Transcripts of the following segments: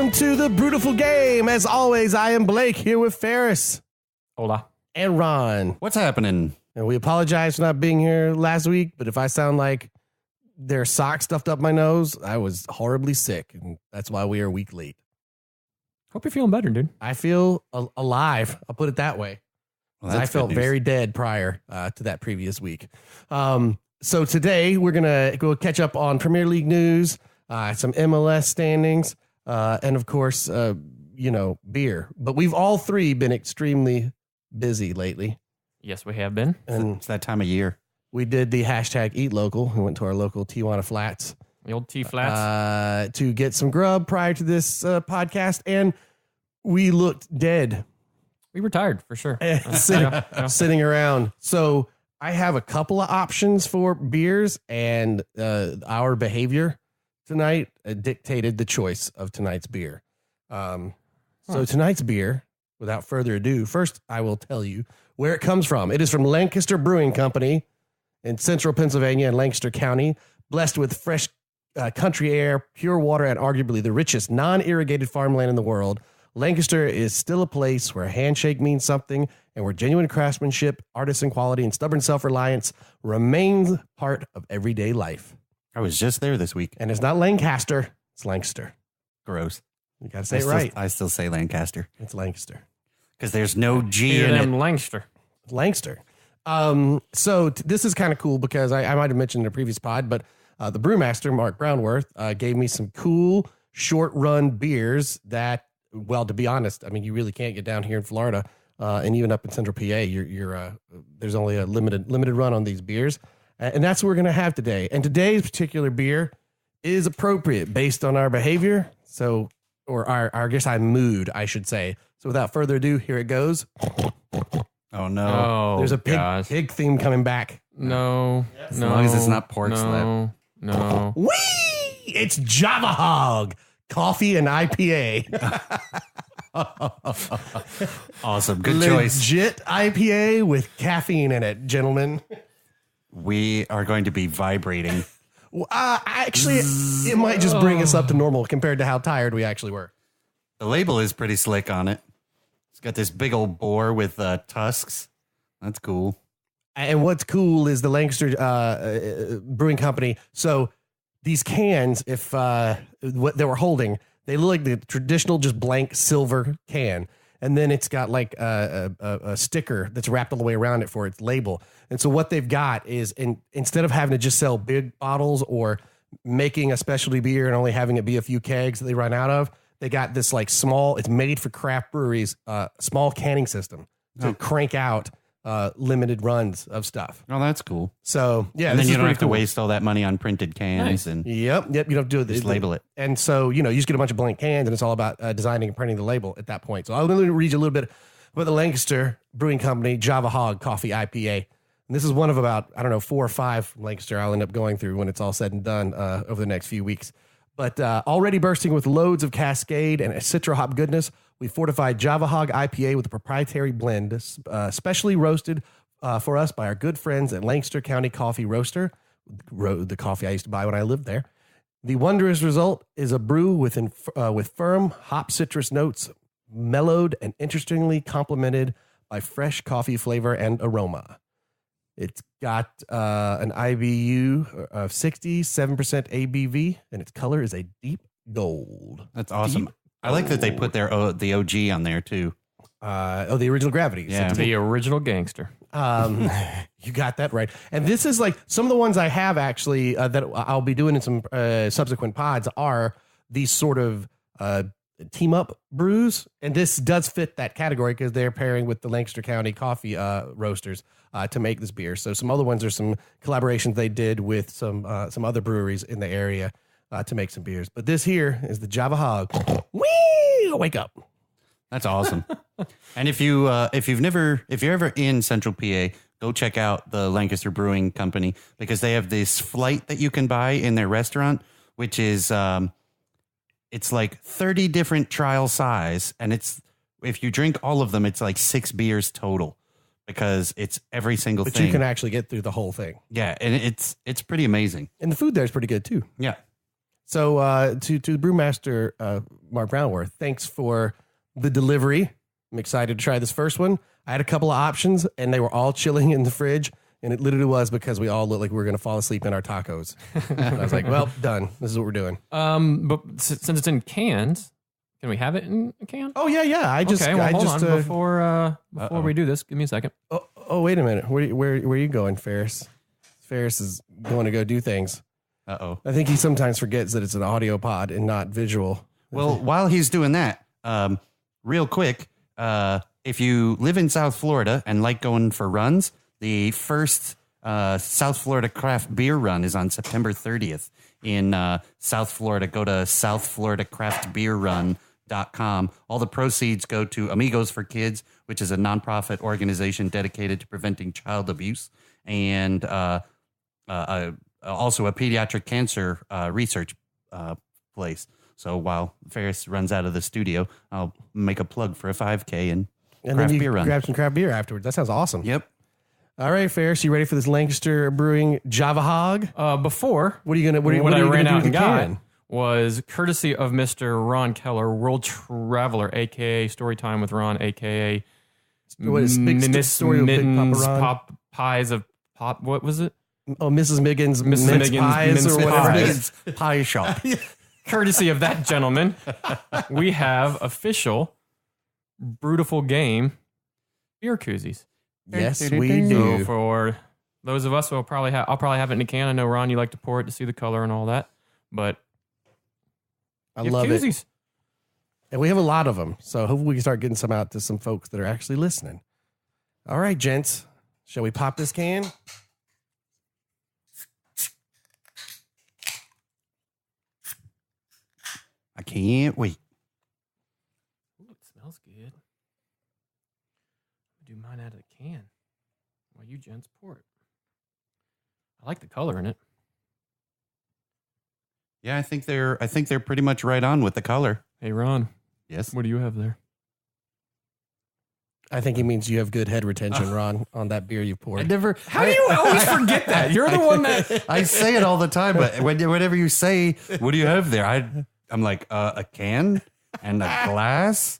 welcome to the Brutiful Game. As always, I am Blake here with Ferris. Hola. And Ron. What's happening? And we apologize for not being here last week, but if I sound like there's socks stuffed up my nose, I was horribly sick, and that's why we are a week late. Hope you're feeling better, dude. I feel alive. I'll put it that way. Well, I felt very dead prior to that previous week. So today we're going to go catch up on Premier League news, some MLS standings, and of course, beer. But we've all three been extremely busy lately. Yes, we have been. And it's that time of year. We did the hashtag Eat Local. We went to our local Tijuana Flats. The old T Flats. To get some grub prior to this podcast, and we looked dead. We were tired, for sure. Sitting around. So I have a couple of options for beers, and our behavior tonight dictated the choice of tonight's beer. So tonight's beer, without further ado, first I will tell you where it comes from. It is from Lancaster Brewing Company in central Pennsylvania and Lancaster County, blessed with fresh country air, pure water, and arguably the richest non-irrigated farmland in the world. Lancaster is still a place where a handshake means something and where genuine craftsmanship, artisan quality, and stubborn self-reliance remains part of everyday life. I was just there this week. And it's not Lancaster, it's Lancaster. Gross. You got to say it right. I still say Lancaster. It's Lancaster. Because there's no G in it. Lancaster. Lancaster. So this is kind of cool because I might have mentioned in a previous pod, but the brewmaster, Mark Brownworth, gave me some cool short-run beers that, well, to be honest, I mean, you really can't get down here in Florida and even up in Central PA. There's only a limited run on these beers, and that's what we're going to have today. And today's particular beer is appropriate based on our behavior, or our mood, I should say. So without further ado, here it goes. Oh no! There's a pig theme coming back. No, as long as it's not pork slap. No. Whee! It's Java Hog coffee and IPA. Awesome, good choice. Legit IPA with caffeine in it, gentlemen. We are going to be vibrating. Actually, it might just bring us up to normal compared to how tired we actually were. The label is pretty slick on it. It's got this big old boar with tusks. That's cool. And what's cool is the Lancaster Brewing Company. So these cans, if what they were holding, they look like the traditional just blank silver can. And then it's got like a sticker that's wrapped all the way around it for its label. And so what they've got is, instead of having to just sell big bottles or making a specialty beer and only having it be a few kegs that they run out of, they got this like small, it's made for craft breweries, small canning system to crank out limited runs of stuff. Oh, that's cool. So yeah, and then you don't have to waste all that money on printed cans. Nice. And yep, you don't do it. Just label it. And so you just get a bunch of blank cans, and it's all about designing and printing the label at that point. So I'll read you a little bit about the Lancaster Brewing Company Java Hog Coffee IPA. And this is one of about 4 or 5 from Lancaster I'll end up going through when it's all said and done over the next few weeks. But already bursting with loads of Cascade and Citra hop goodness, we fortified Java Hog IPA with a proprietary blend, specially roasted for us by our good friends at Lancaster County Coffee Roaster, the coffee I used to buy when I lived there. The wondrous result is a brew with firm hop citrus notes, mellowed and interestingly complemented by fresh coffee flavor and aroma. It's got an IBU of 67% ABV, and its color is a deep gold. That's awesome. I like that they put the OG on there too. The original Gravity. Yeah, the original gangster. You got that right. And this is like some of the ones I have actually that I'll be doing in some subsequent pods are these sort of team up brews. And this does fit that category because they're pairing with the Lancaster County Coffee Roasters to make this beer. So some other ones are some collaborations they did with some other breweries in the area to make some beers. But this here is the Java Hog. Whee! Wake up. That's awesome. And if you're ever in Central PA, go check out the Lancaster Brewing Company because they have this flight that you can buy in their restaurant, which is it's like 30 different trial size, and if you drink all of them, it's like 6 beers total because it's every single thing. But you can actually get through the whole thing. Yeah, and it's pretty amazing. And the food there is pretty good too. Yeah. So to the brewmaster, Mark Brownworth, thanks for the delivery. I'm excited to try this first one. I had a couple of options, and they were all chilling in the fridge, and it literally was because we all looked like we were going to fall asleep in our tacos. And I was like, well, done. This is what we're doing. But since it's in cans, can we have it in a can? Oh, yeah. Hold on. Before we do this, give me a second. Oh, wait a minute. Where are you going, Ferris? Ferris is going to go do things. Uh-oh. I think he sometimes forgets that it's an audio pod and not visual. Well, while he's doing that, real quick, if you live in South Florida and like going for runs, the first South Florida craft beer run is on September 30th in South Florida. Go to southfloridacraftbeerrun.com. All the proceeds go to Amigos for Kids, which is a nonprofit organization dedicated to preventing child abuse, and also a pediatric cancer research place. So while Ferris runs out of the studio, I'll make a plug for a 5K and then craft you beer run. grab some craft beer afterwards. That sounds awesome. Yep. All right, Ferris, you ready for this Lancaster Brewing Java Hog? Before, What are you gonna? What I are you ran gonna out do and with the got can? was courtesy of Mr. Ron Keller, world traveler, aka Storytime with Ron, aka What is big story of Big Papa Mittens, Ron? Pop Pies of Pop. What was it? Oh, Mrs. Miggins, Mrs. mince Miggins, pies mince or whatever it pies. is. Pie shop. Courtesy of that gentleman, we have official Brutiful Game beer koozies. Yes, we So do. for those of us who I'll probably have it in a can. I know, Ron, you like to pour it to see the color and all that, but I you have love it. koozies. And we have a lot of them. So hopefully we can start getting some out to some folks that are actually listening. All right, gents. Shall we pop this can? I can't wait. Ooh, it smells good. I'll do mine out of the can while you gents pour it. I like the color in it. Yeah, I think they're pretty much right on with the color. Hey, Ron, Yes. what do you have there? I think he means you have good head retention, Ron, on that beer you poured. How do you always forget that? You're the one that. I say it all the time, but whenever you say, "What do you have there?" I'm like, a can and a glass.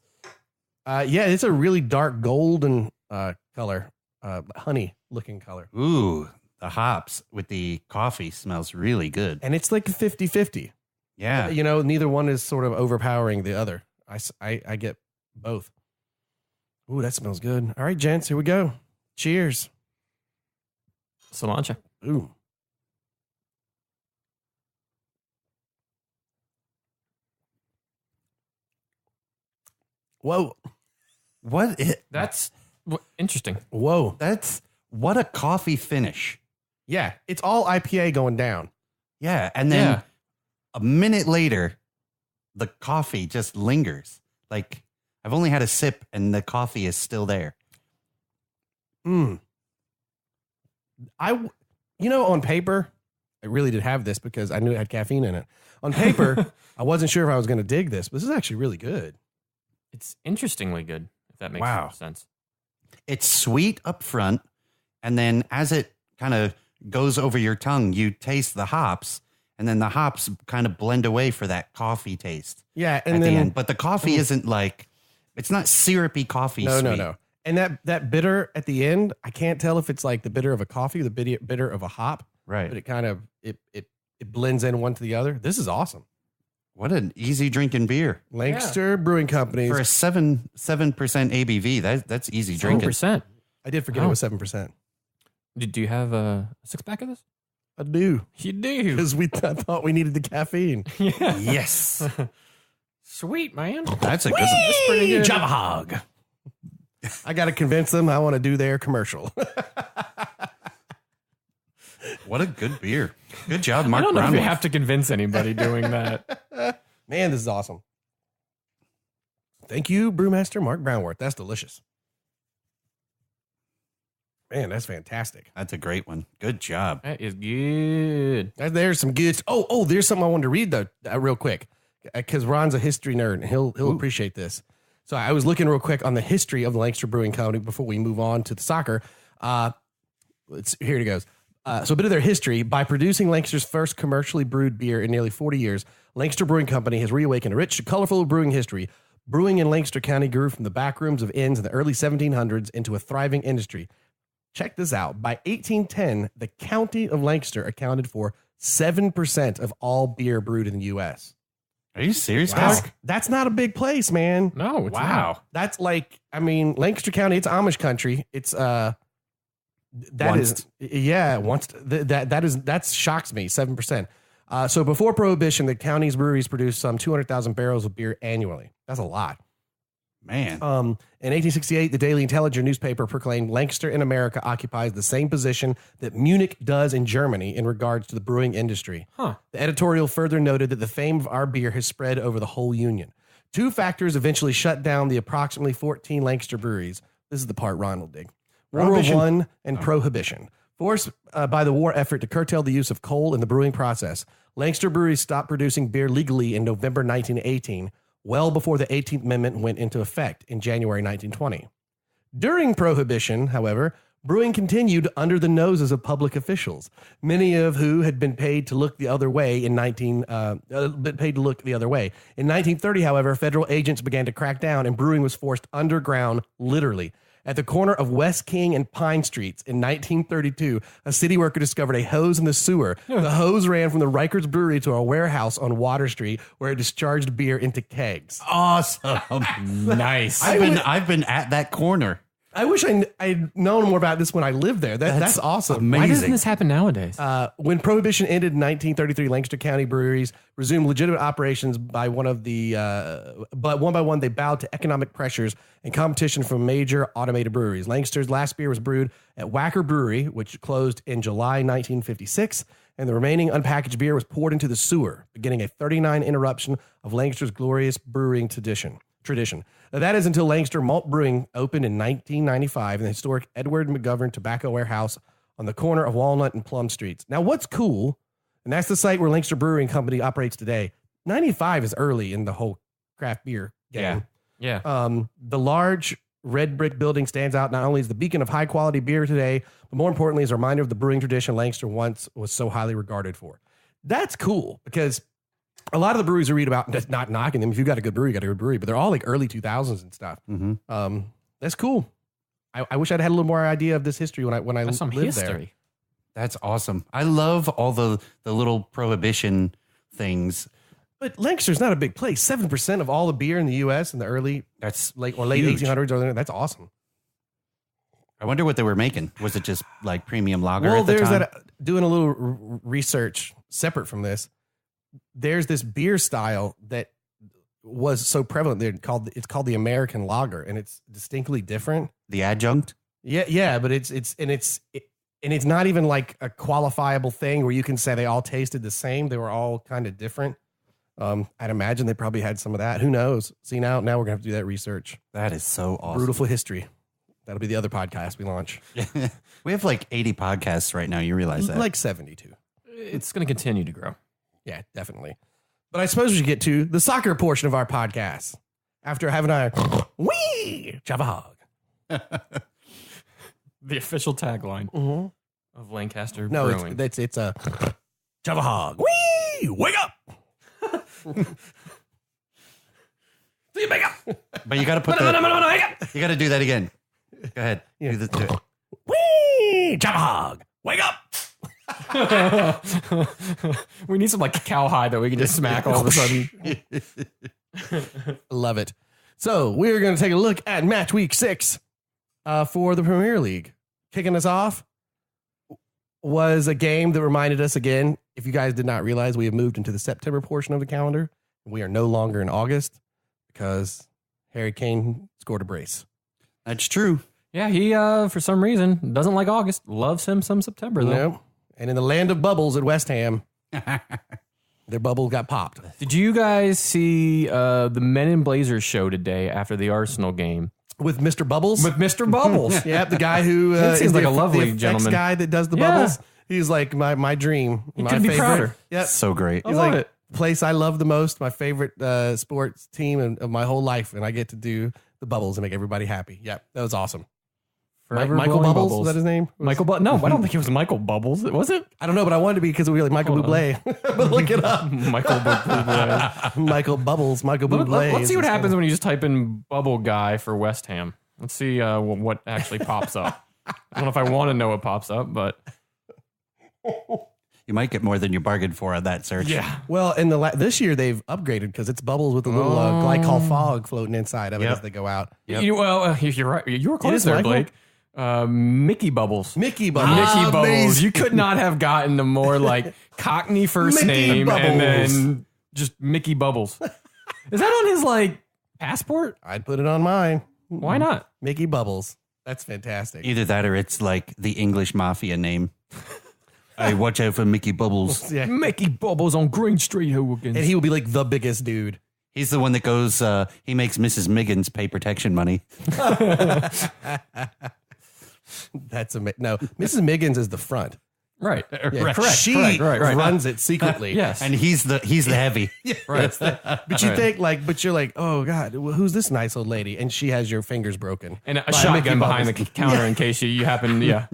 Yeah, it's a really dark golden color, honey looking color. Ooh, the hops with the coffee smells really good. And it's like 50-50. Yeah. You know, neither one is sort of overpowering the other. I get both. Ooh, that smells good. All right, gents, here we go. Cheers. Cilantro. Ooh. Whoa. That's interesting. Whoa. What a coffee finish. Yeah, it's all IPA going down. Yeah. And then Yeah. a minute later, the coffee just lingers. Like, I've only had a sip and the coffee is still there. On paper, I really did have this because I knew it had caffeine in it. On paper, I wasn't sure if I was going to dig this, but this is actually really good. It's interestingly good, if that makes Wow. sense. It's sweet up front, and then as it kind of goes over your tongue, you taste the hops, and then the hops kind of blend away for that coffee taste Yeah, at and the then end. But the coffee isn't like, it's not syrupy coffee no, sweet. no. And that bitter at the end, I can't tell if it's like the bitter of a coffee or the bitter of a hop, Right. but it kind of it blends in one to the other. This is awesome. What an easy drinking beer. Lancaster Brewing Company. For a 7% ABV, that's easy drinking. 7%. I did forget it was 7%. Do you have a 6-pack of this? I do You do. because I thought we needed the caffeine. Yeah. Yes. Sweet, man. That's a good one. That's pretty good. Java Hog. I got to convince them I want to do their commercial. What a good beer. Good job, I Mark don't know if Brownwood. you have to convince anybody doing that. Man, this is awesome. Thank you, Brewmaster Mark Brownworth. That's delicious. Man, that's fantastic. That's a great one. Good job. That is good. There's some good. Oh, there's something I wanted to read though, real quick, because Ron's a history nerd and he'll appreciate this. So I was looking real quick on the history of the Lancaster Brewing Company before we move on to the soccer. Here it goes. So a bit of their history. By producing Lancaster's first commercially brewed beer in nearly 40 years, Lancaster Brewing Company has reawakened a rich, colorful brewing history. Brewing in Lancaster County grew from the back rooms of inns in the early 1700s into a thriving industry. Check this out. By 1810, the county of Lancaster accounted for 7% of all beer brewed in the U.S. Are you serious, Wow. guys? That's not a big place, man. No, it's Wow. not. That's like, I mean, Lancaster County, it's Amish country. It's, that shocks me, 7%. So before Prohibition, the county's breweries produced some 200,000 barrels of beer annually. That's a lot. Man. In 1868, the Daily Intelligencer newspaper proclaimed Lancaster in America occupies the same position that Munich does in Germany in regards to the brewing industry. Huh. The editorial further noted that the fame of our beer has spread over the whole Union. Two factors eventually shut down the approximately 14 Lancaster breweries. This is the part Ron will dig. World War I and Prohibition. Forced by the war effort to curtail the use of coal in the brewing process, Lancaster breweries stopped producing beer legally in November 1918, well before the 18th Amendment went into effect in January 1920. During Prohibition, however, brewing continued under the noses of public officials, many of who had been paid to look the other way in 1930, however, federal agents began to crack down and brewing was forced underground, literally. At the corner of West King and Pine Streets in 1932, a city worker discovered a hose in the sewer. The hose ran from the Rikers Brewery to a warehouse on Water Street where it discharged beer into kegs. Awesome. Nice. I've been at that corner. I wish I'd known more about this when I lived there. That's awesome. amazing. Why doesn't this happen nowadays? When Prohibition ended in 1933, Lancaster County breweries resumed legitimate operations but one by one they bowed to economic pressures and competition from major automated breweries. Lancaster's last beer was brewed at Wacker Brewery, which closed in July 1956, and the remaining unpackaged beer was poured into the sewer, beginning a 39 interruption of Lancaster's glorious brewing tradition. Now, that is until Lancaster Malt Brewing opened in 1995 in the historic Edward McGovern Tobacco Warehouse on the corner of Walnut and Plum Streets. Now, what's cool, and that's the site where Lancaster Brewing Company operates today. 95 is early in the whole craft beer game. Yeah. The large red brick building stands out not only as the beacon of high quality beer today, but more importantly as a reminder of the brewing tradition Lancaster once was so highly regarded for. That's cool because a lot of the breweries I read about, just not knocking them. If you got a good brewery, you got a good brewery, but they're all like early 2000s and stuff. Mm-hmm. That's cool. I wish I'd had a little more idea of this history when I That's some lived history. there. That's awesome. I love all the little Prohibition things. But Lancaster's not a big place. 7% of all the beer in the U.S. in the late Huge. 1800s. That's awesome. I wonder what they were making. Was it just like premium lager Well, at the there's time? that. Doing a little research separate from this. There's this beer style that was so prevalent. It's called the American lager, and it's distinctly different. The adjunct? Yeah, but it's not even like a qualifiable thing where you can say they all tasted the same. They were all kind of different. I'd imagine they probably had some of that. Who knows? See, now we're gonna have to do that research. That is so awesome. Brutal history. That'll be the other podcast we launch. We have like 80 podcasts right now. You realize that? Like 72. It's going to continue to grow. Yeah, definitely. But I suppose we should get to the soccer portion of our podcast after having our wee Java Hog. The official tagline of Lancaster No, Brewing. it's a Java Hog. Wee! Wake up! See you, wake up! But you got to put you got to do that again. Go ahead. Yeah. Do it. Wee! Java Hog! Wake up! We need some like cowhide that we can just smack all of a sudden. Love it. So we're going to take a look at match week 6 for the Premier League. Kicking us off was a game that reminded us again, if you guys did not realize, we have moved into the September portion of the calendar. We are no longer in August because Harry Kane scored a brace. That's true. Yeah, he for some reason doesn't like August. Loves him some September though. Nope. And in the land of bubbles at West Ham, their bubble got popped. Did you guys see the Men in Blazers show today after the Arsenal game With Mr. Bubbles? with Mr. Bubbles? Yep, the guy who That seems is like the, a lovely the effects gentleman. guy that does the Yeah. bubbles. He's like my dream. He my couldn't be favorite. prouder. Yep. So great. I He's love like it. place I love the most, my favorite sports team of my whole life, and I get to do the bubbles and make everybody happy. Yep, that was awesome. Forever Michael blowing Bubbles? Is that his name? Michael No, I don't think it was Michael Bubbles. Was it? I don't know, but I wanted to be because we were like Michael Hold Bublé. But look it up. Michael Bublé. Michael Bubbles. Michael Bublé. Let's see what happens when you just type in Bubble Guy for West Ham. Let's see what actually pops up. I don't know if I want to know what pops up, but You might get more than you bargained for on that search. yeah. Well, in this year they've upgraded because it's bubbles with a little glycol fog floating inside of it as they go out. Yep. You're right. You were close is there, Michael? Blake. Mickey Bubbles. Mickey Bubbles. Mickey Bubbles. Amazing. You could not have gotten a more like Cockney first Mickey name Bubbles. and then just Mickey Bubbles. Is that on his like passport? I'd put it on mine. Why not? Mickey Bubbles. That's fantastic. Either that or it's like the English mafia name. Hey, watch out for Mickey Bubbles. Yeah. Mickey Bubbles on Green Street Hooligans. And he will be like the biggest dude. He's the one that goes, he makes Mrs. Miggins pay protection money. That's amazing. No, Mrs. Miggins is the front. Right. Yeah, Correct. She Right. runs it secretly. Yes. And he's the heavy. Right. But you think but you're like, oh God, who's this nice old lady? And she has your fingers broken. And a By shotgun Mickey behind the Bubbles. counter in case you happen. Yeah.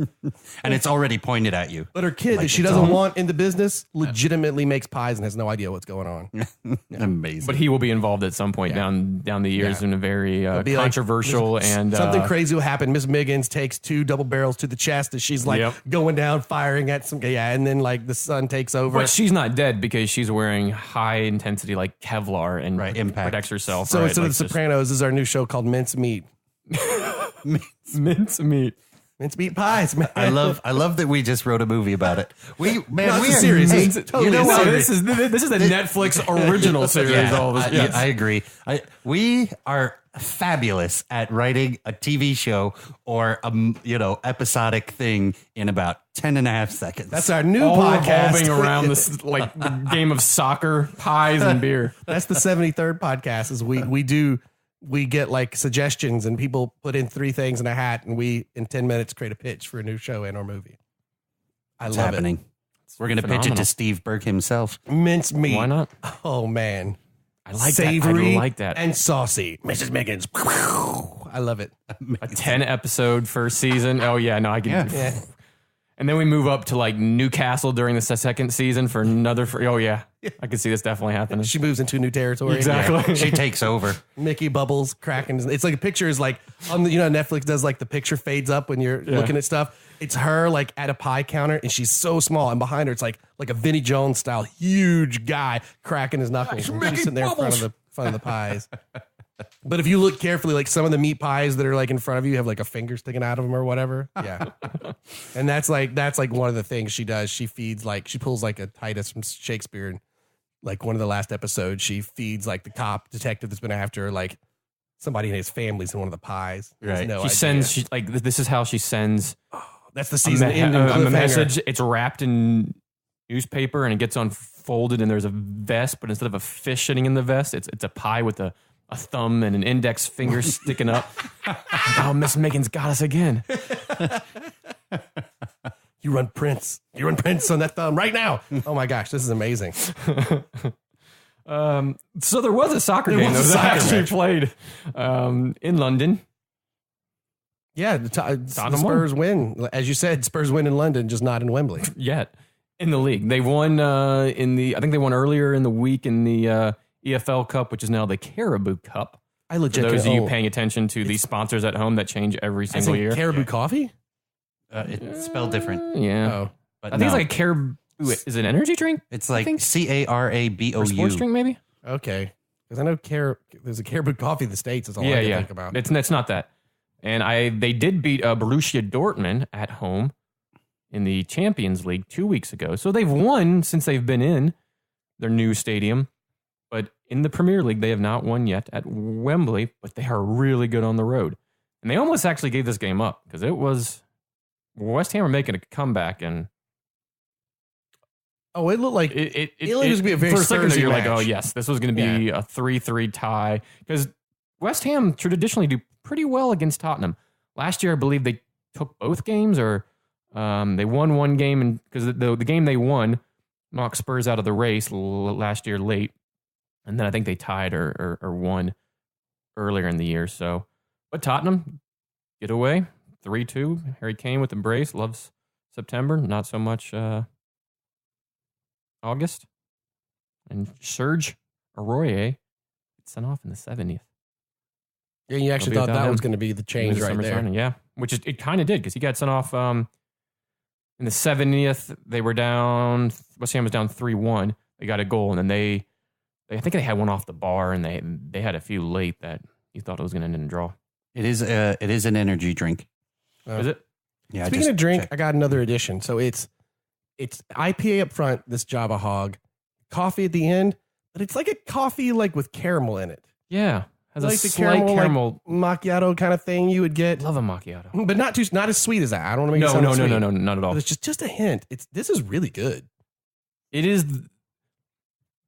And it's already pointed at you. But her kid that she doesn't want in the business legitimately makes pies and has no idea what's going on. Amazing. But he will be involved at some point down the years in a very Be like, controversial and something crazy will happen. Miss Miggins takes 2 double barrels to the chest as she's like Yep. going down, firing at some and then like the son takes over. But she's not dead because she's wearing high intensity like Kevlar and impact. protects herself. So right? instead of Like The Sopranos, this is our new show called Mince Meat. mince meat. Mince meat pies, man. I love that we just wrote a movie about it. We No, it's a are- series. hey, It's totally you know a what? series. This is the Netflix original series. Yeah, all this. Yes. I agree. We are fabulous at writing a TV show or a episodic thing in about 10 and a half seconds. That's our new all podcast. revolving around this like the game of soccer, pies, and beer. That's the 73rd podcast. Is we get like suggestions and people put in 3 things in a hat and we in 10 minutes create a pitch for a new show and or movie. I What's love happening. We're going to pitch it phenomenal. to Steve Burke himself. it. Mince meat. Why not? Oh man. I like Savory that. I like that. and saucy. Mrs. Miggins. I love it. A 10 episode first season. Oh yeah, no, I can. Yeah. And then we move up to like Newcastle during the second season for another. Oh yeah, I can see this definitely happening. She moves into new territory. Exactly. She takes over. Mickey Bubbles cracking. It's like a picture is like on the Netflix does like the picture fades up when you're looking at stuff. It's her like at a pie counter and she's so small and behind her it's like a Vinnie Jones style huge guy cracking his knuckles. And she's sitting there in front of the pies. But if you look carefully, like some of the meat pies that are like in front of you have like a finger sticking out of them or whatever. Yeah. And that's like one of the things she does. She feeds she pulls like a Titus from Shakespeare and like one of the last episodes, she feeds like the cop detective that's been after her, like somebody in his family's in one of the pies. There's Right. no She idea. sends this is how she sends That's the season ending a cliffhanger. message. It's wrapped in newspaper and it gets unfolded and there's a vest, but instead of a fish sitting in the vest, it's a pie with a thumb and an index finger sticking up. Oh, Miss Megan's got us again. You run Prince on that thumb right now. Oh my gosh, this is amazing. So there was a soccer game was a that soccer actually match. played in London. Yeah, the Tottenham Spurs win. As you said, Spurs win in London, just not in Wembley. Yet in the league. They won I think they won earlier in the week in the EFL Cup, which is now the Caribou Cup. I For legit those of you oh, paying attention to the sponsors at home that change every as single in year. Caribou coffee? It's spelled different. Yeah. Oh, But I think no, it's like a Caribou. Is it an energy drink? it's like think- Or sports CARABOU. drink, maybe? okay. Because I know there's a Caribou coffee in the States. Is all I Yeah, can yeah. think about. It's not that. And they did beat Borussia Dortmund at home in the Champions League 2 weeks ago. So they've won since they've been in their new stadium. But in the Premier League, they have not won yet at Wembley, but they are really good on the road. And they almost actually gave this game up because it was West Ham were making a comeback, and Oh, it looked like it looked to be a very for a second there, Spursy you're like, match. oh yes, this was going to be a 3-3 tie because West Ham traditionally do pretty well against Tottenham. Last year, I believe they took both games, or they won one game, and because the game they won knocked Spurs out of the race last year late, and then I think they tied or won earlier in the year. So, but Tottenham get away, 3-2. Harry Kane with the brace. Loves September. Not so much August. And Serge Aurier sent off in the 70th. Yeah, you actually thought that was going to be the change right there. Signing, yeah, which it kind of did because he got sent off in the 70th. They were down. West Ham was down 3-1. They got a goal, and then I think they had one off the bar, and they had a few late that you thought it was going to end in a draw. It is an energy drink. Is it? Yeah. Speaking of drink, I got another addition. So it's IPA up front, this Java Hog, coffee at the end, but it's like a coffee like with caramel in it. Yeah. Has like a the slight caramel. Like macchiato kind of thing you would get. Love a macchiato. But not as sweet as that. I don't want to make it sound sweet. No, not at all. But it's just a hint. This is really good. It is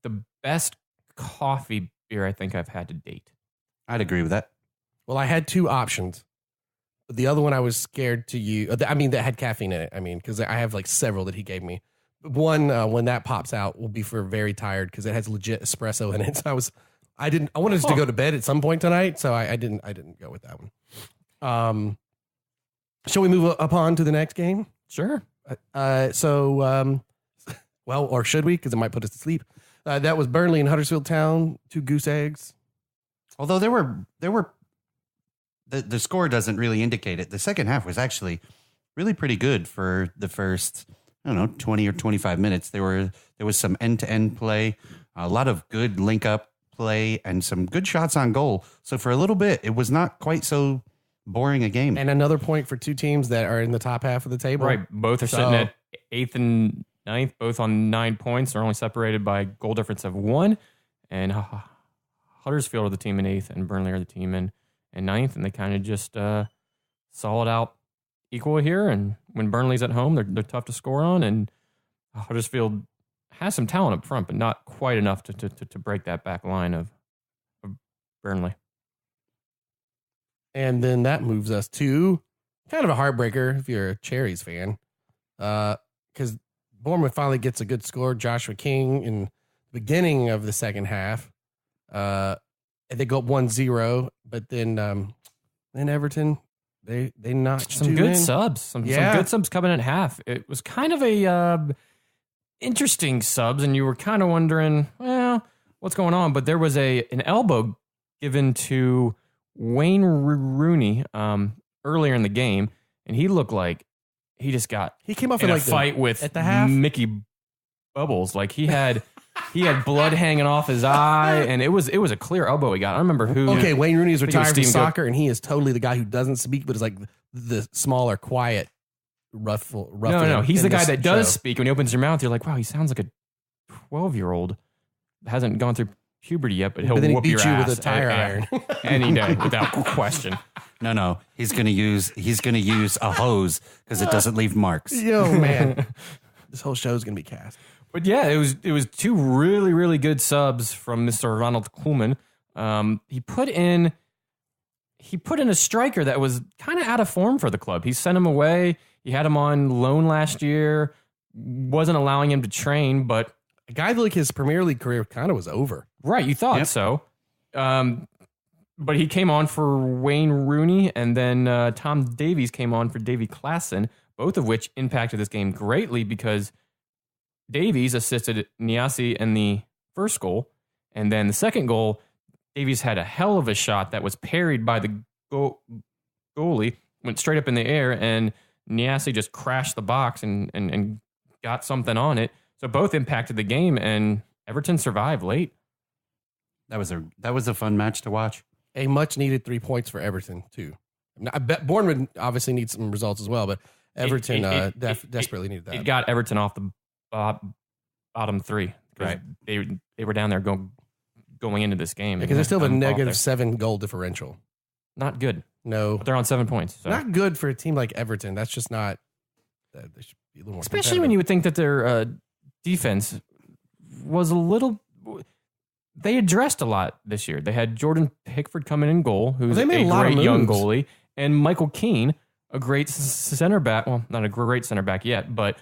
the best coffee beer I think I've had to date. I'd agree with that. Well, I had two options. But the other one I was scared to use. I mean, that had caffeine in it. I mean, because I have like several that he gave me. One, when that pops out, will be for very tired because it has legit espresso in it. So I wanted us to go to bed at some point tonight, so I didn't go with that one. Shall we move up on to the next game? Sure. Well, or should we? Because it might put us to sleep. That was Burnley and Huddersfield Town, 2 goose eggs. Although there were the score doesn't really indicate it. The second half was actually really pretty good for the first, 20 or 25 minutes. There was some end-to-end play, a lot of good link-up play, and some good shots on goal. So for a little bit, it was not quite so boring a game. And another point for two teams that are in the top half of the table. Right. Both are sitting at 8th and 9th, both on 9 points. They're only separated by goal difference of 1. And Huddersfield are the team in 8th, and Burnley are the team in 9th. And they kind of just saw it out equal here. And when Burnley's at home, they're tough to score on. And Huddersfield has some talent up front, but not quite enough to break that back line of Burnley. And then that moves us to kind of a heartbreaker if you're a Cherries fan. Because Bournemouth finally gets a good score. Joshua King in the beginning of the second half. And they go up 1-0, but then Everton, they notched some good subs. Some good subs coming at half. It was kind of a interesting subs, and you were kind of wondering, well, what's going on? But there was an elbow given to Wayne Rooney earlier in the game, and he looked like he came off in a fight with at the half? Mickey Bubbles. Like he had blood hanging off his eye, and it was a clear elbow he got. I don't remember who. Okay, Wayne Rooney is retired from soccer, and he is totally the guy who doesn't speak, but is like the smaller, quiet, rough. No, he's the guy that does speak. When he opens your mouth, you're like, wow, he sounds like a 12-year-old. Hasn't gone through puberty yet, but he'll whoop your ass with a tire iron any day without question. No, he's gonna use a hose because it doesn't leave marks. Yo, man, this whole show is gonna be cast. But yeah, it was two really, really good subs from Mr. Ronald Koeman. He put in a striker that was kind of out of form for the club. He sent him away. He had him on loan last year, wasn't allowing him to train, but a guy like his Premier League career kind of was over. Right, you thought so. But he came on for Wayne Rooney, and then Tom Davies came on for Davy Klaassen, both of which impacted this game greatly because Davies assisted Niasse in the first goal, and then the second goal, Davies had a hell of a shot that was parried by the goalie, went straight up in the air, and Niasse just crashed the box and got something on it. So both impacted the game, and Everton survived late. That was a fun match to watch. A much needed 3 points for Everton too. I bet Bournemouth obviously needs some results as well, but Everton desperately needed that. It got Everton off the bottom three. Right, they were down there going into this game because they still have a -7 goal differential. Not good. No, but they're on 7 points. So. Not good for a team like Everton. That's just not. They should be a little more. Especially when you would think that their defense was a little. They addressed a lot this year. They had Jordan Pickford coming in goal, who's a great young goalie, and Michael Keane, a great center back. Well, not a great center back yet, but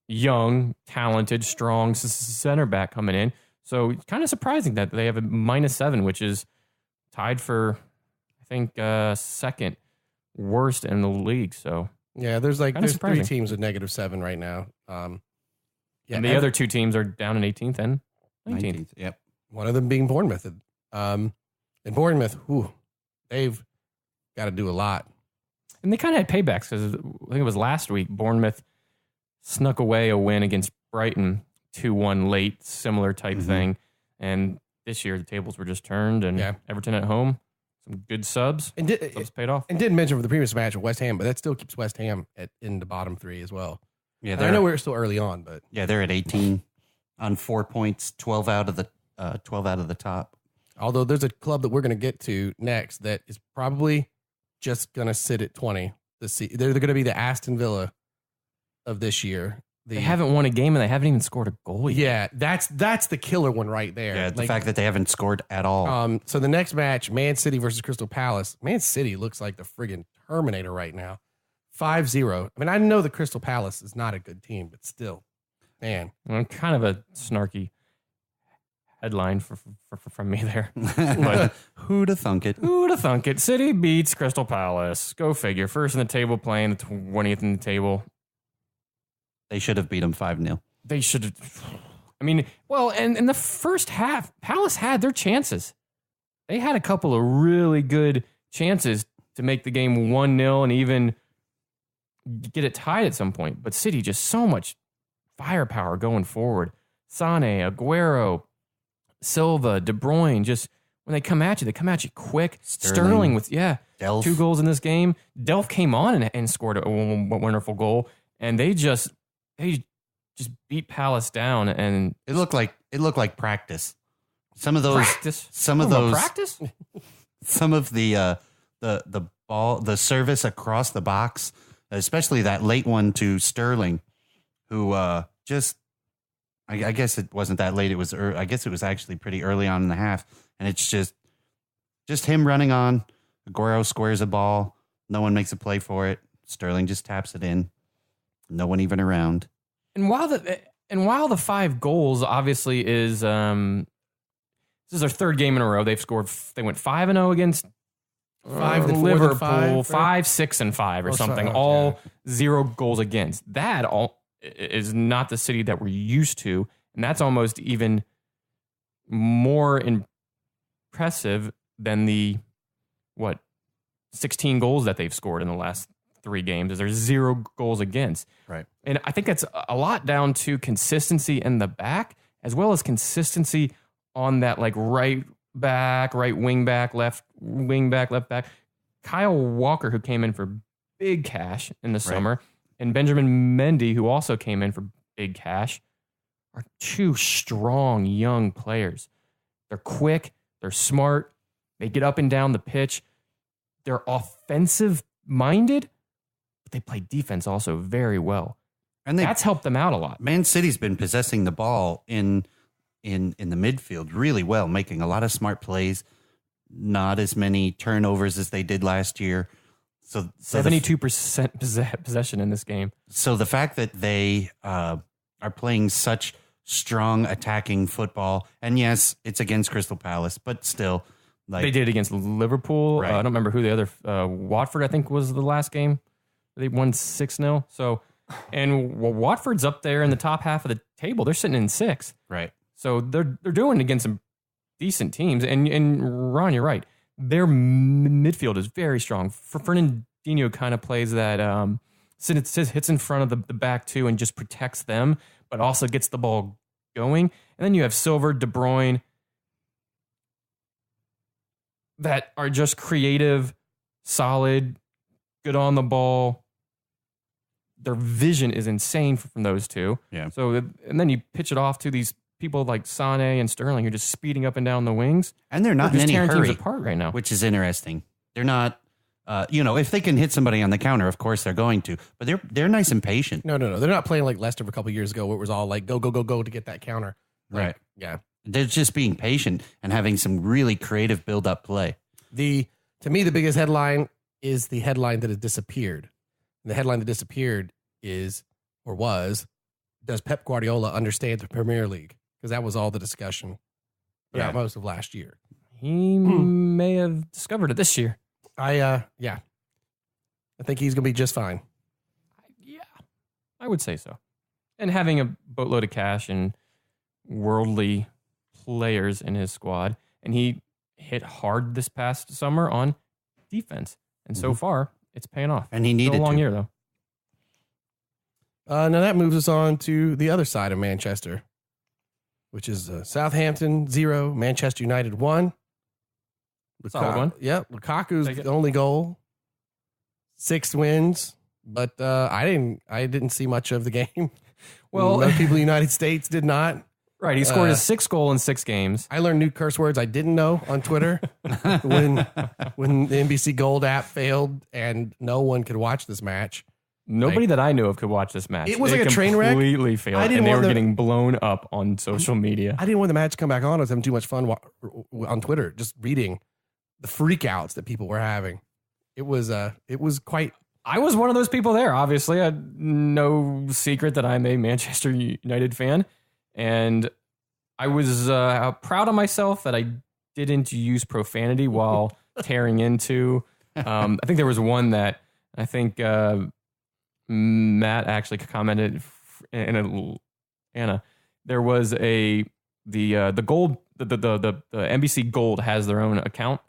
young, talented, strong center back coming in. So it's kind of surprising that they have a -7, which is tied for, I think, second worst in the league. So Yeah, there's Kinda three surprising. teams with -7 right now. Yeah, and the other two teams are down in 18th and 19th. Yep. one of them being Bournemouth. And Bournemouth, they've got to do a lot. And they kind of had paybacks because I think it was last week, Bournemouth snuck away a win against Brighton 2-1 late, similar type thing. And this year the tables were just turned, and Everton at home, some good subs. And Subs paid off. And didn't mention for the previous match with West Ham, but that still keeps West Ham in the bottom 3 as well. Yeah, And I know we're still early on, but they're at 18 on 4 points, 12 out of the top. although there's a club that we're going to get to next that is probably just going to sit at 20. They're going to be the Aston Villa of this year. They haven't won a game, and they haven't even scored a goal yet. Yeah, that's the killer one right there. Yeah, the fact that they haven't scored at all. So the next match, Man City versus Crystal Palace. Man City looks like the friggin' Terminator right now. 5-0. I mean, I know the Crystal Palace is not a good team, but still, man. Well, kind of a snarky headline from me there. But Who'da thunk it? who'da thunk it? City beats Crystal Palace. Go figure. First in the table, playing the 20th in the table. They should have beat them 5-0. They should have. I mean, well, and in the first half, Palace had their chances. They had a couple of really good chances to make the game 1-0 and even get it tied at some point. But City just so much firepower going forward. Sane, Aguero, Silva, De Bruyne, just when they come at you quick. Sterling with, Delph. 2 goals in this game. Delph came on and scored a wonderful goal. And they just beat Palace down, and It looked like practice. Some of those practice. some of Oh, those practice. some of the ball, the service across the box, especially that late one to Sterling, who just I guess it wasn't that late. It was I guess it was actually pretty early on in the half, and it's just him running on. Aguero squares a ball. No one makes a play for it. Sterling just taps it in. No one even around. And while the 5 goals obviously is this is their 3rd game in a row. They went 5-0 against 5 then 4 then Liverpool, 5, 5, 6, and 5 or Oh, something. sorry, All 0 goals against. That all is not the City that we're used to, and that's almost even more impressive than the 16 goals that they've scored in the last 3 games. Is there's 0 goals against. Right. And I think that's a lot down to consistency in the back, as well as consistency on that right back, right wing back, left wing back, left back. Kyle Walker, who came in for big cash in the summer, and Benjamin Mendy, who also came in for big cash, are 2 strong young players. They're quick, they're smart, they get up and down the pitch, they're offensive minded, but they play defense also very well. And that's helped them out a lot. Man City's been possessing the ball in the midfield really well, making a lot of smart plays, not as many turnovers as they did last year. So 72% possession in this game. So the fact that they are playing such strong attacking football, and yes, it's against Crystal Palace, but still, they did it against Liverpool. Right. I don't remember who the other Watford, I think, was the last game. They won 6-0. So, and Watford's up there in the top half of the table. They're sitting in 6th. Right. So they're doing it against some decent teams. And Ron, you're right. Their midfield is very strong. Fernandinho kind of plays that, hits in front of the back two and just protects them, but also gets the ball going. And then you have Silva, De Bruyne, that are just creative, solid, good on the ball. Their vision is insane from those two. Yeah. So, and then you pitch it off to these people like Sane and Sterling who are just speeding up and down the wings. And they're not in any tearing hurry, teams apart right now, which is interesting. They're not, if they can hit somebody on the counter, of course they're going to. But they're nice and patient. No. They're not playing like Leicester a couple years ago where it was all like go to get that counter. Right. Yeah. They're just being patient and having some really creative build-up play. To me, the biggest headline is the headline that has disappeared. The headline that disappeared was, does Pep Guardiola understand the Premier League? Because that was all the discussion throughout most of last year. he may have discovered it this year. Yeah. I think he's going to be just fine. Yeah, I would say so. And having a boatload of cash and worldly players in his squad, and he hit hard this past summer on defense, and so far it's paying off. And he needed Still a long to. year though. Now that moves us on to the other side of Manchester, which is Southampton 0, Manchester United 1. Solid one. Yep, Lukaku's Take it. the only goal. 6 wins, but I didn't see much of the game. Well, most people in the United States did not. Right, he scored his 6th goal in 6 games. I learned new curse words I didn't know on Twitter when the NBC Gold app failed and no one could watch this match. Nobody that I knew of could watch this match. It was like a train wreck. Completely failed, and they were getting blown up on social media. I didn't want the match to come back on. I was having too much fun on Twitter, just reading the freakouts that people were having. It was quite. I was one of those people there. Obviously, no secret that I'm a Manchester United fan, and I was proud of myself that I didn't use profanity while tearing into. I think there was one that I think Matt actually commented in Anna. There was the Gold the NBC Gold has their own account,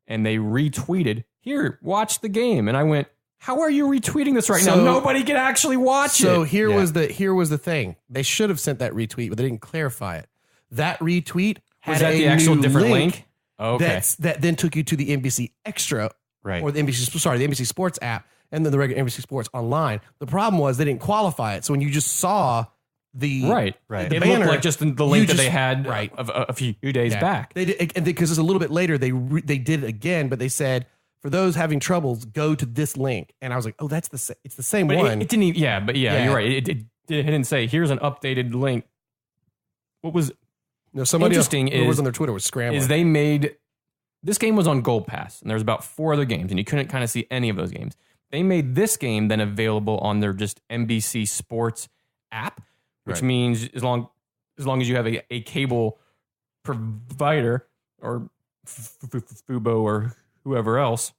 and they retweeted, "Here, watch the game," and I went, how are you retweeting this right now? Nobody can actually watch it. So here was the thing. They should have sent that retweet, but they didn't clarify it. That retweet was that the actual different link? Okay. That then took you to the NBC Extra, Right. or the NBC Sports app, and then the regular NBC Sports online. The problem was they didn't qualify it. So when you just saw the right, the it banner, looked like just the link that they had right. a few days back. They did, and because it's a little bit later, they did it again, but they said, for those having troubles, go to this link. And I was like, oh, it's the same but one. It didn't even, you're right. It didn't say, here's an updated link. What was somebody interesting else who was on their Twitter was scrambling. Is they made, this game was on Gold Pass, and there was about 4 other games, and you couldn't kind of see any of those games. They made this game then available on their just NBC Sports app, which means as long as you have a cable provider or Fubo or whoever else,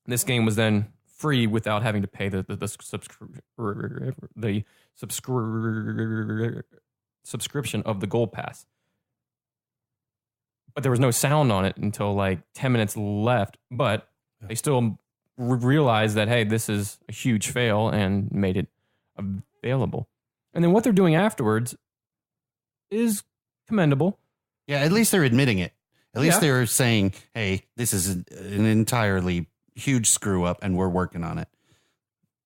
this game was then free without having to pay the subscription of the Gold Pass. But there was no sound on it until like 10 minutes left. But they still realized that, hey, this is a huge fail, and made it available. And then what they're doing afterwards is commendable. Yeah, at least they're admitting it. At least they're saying, hey, this is an entirely huge screw up and we're working on it.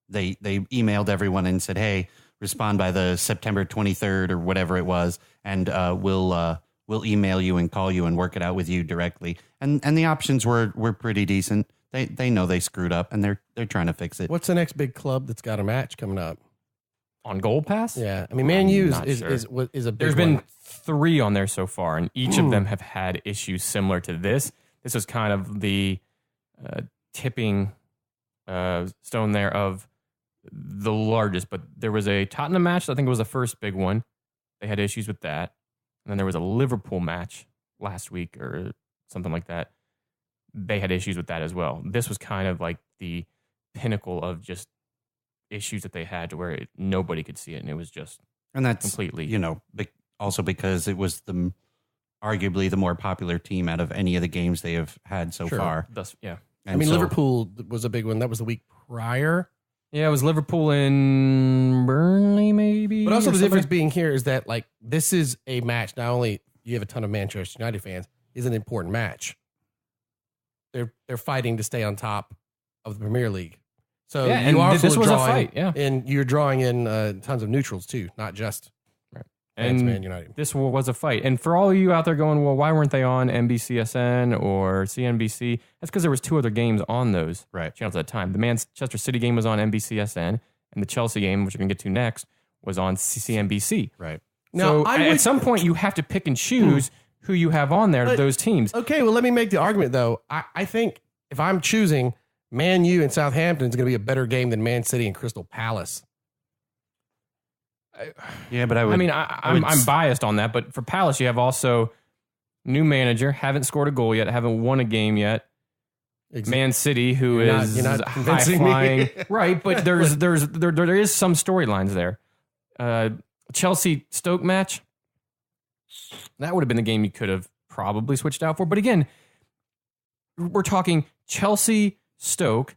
They emailed everyone and said, hey, respond by the September 23rd or whatever it was, and we'll email you and call you and work it out with you directly. And the options were pretty decent. They know they screwed up, and they're trying to fix it. What's the next big club that's got a match coming up? On Gold Pass? Yeah. I mean, Man U is a big There's been one. 3 on there so far, and each of them have had issues similar to this. This was kind of the tipping stone there of the largest, but there was a Tottenham match. I think it was the first big one. They had issues with that. And then there was a Liverpool match last week or something like that. They had issues with that as well. This was kind of like the pinnacle of just issues that they had, to where nobody could see it, and it was just completely, also because it was arguably the more popular team out of any of the games they have had so far. And Liverpool was a big one. That was the week prior. Yeah, it was Liverpool in Burnley, maybe. But also the difference being here is that, like, this is a match. Not only you have a ton of Manchester United fans, is an important match. They're fighting to stay on top of the Premier League. So and you also this was drawing, a fight, and you're drawing in tons of neutrals too, not just fans, Man United. This was a fight. And for all of you out there going, well, why weren't they on NBCSN or CNBC? That's because there was 2 other games on those channels at the time. The Manchester City game was on NBCSN, and the Chelsea game, which we're going to get to next, was on CNBC. Right. Now, at some point, you have to pick and choose who you have on there, those teams. Okay, well, let me make the argument, though. I think if I'm choosing, Man U and Southampton is going to be a better game than Man City and Crystal Palace. Yeah, but I'm biased on that. But for Palace, you have also new manager, haven't scored a goal yet, haven't won a game yet. Man City, who is you're not high convincing me. flying, right? But there is some storylines there. Chelsea Stoke match. That would have been the game you could have probably switched out for. But again, we're talking Chelsea Stoke,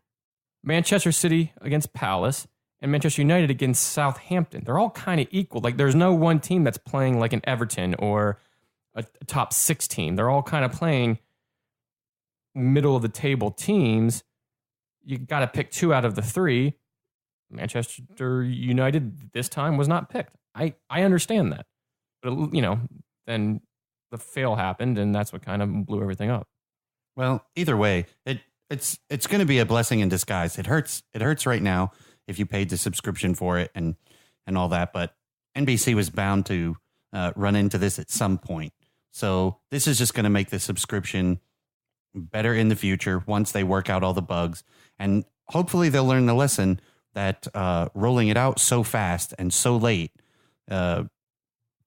Manchester City against Palace, and Manchester United against Southampton. They're all kind of equal. Like there's no one team that's playing like an Everton or a top 6 team. They're all kind of playing middle of the table teams. You got to pick 2 out of the 3. Manchester United this time was not picked. I understand that. But, then the fail happened, and that's what kind of blew everything up. Well, either way, it's going to be a blessing in disguise. It hurts right now if you paid the subscription for it and all that, but NBC was bound to run into this at some point. So this is just going to make the subscription better in the future once they work out all the bugs. And hopefully they'll learn the lesson that rolling it out so fast and so late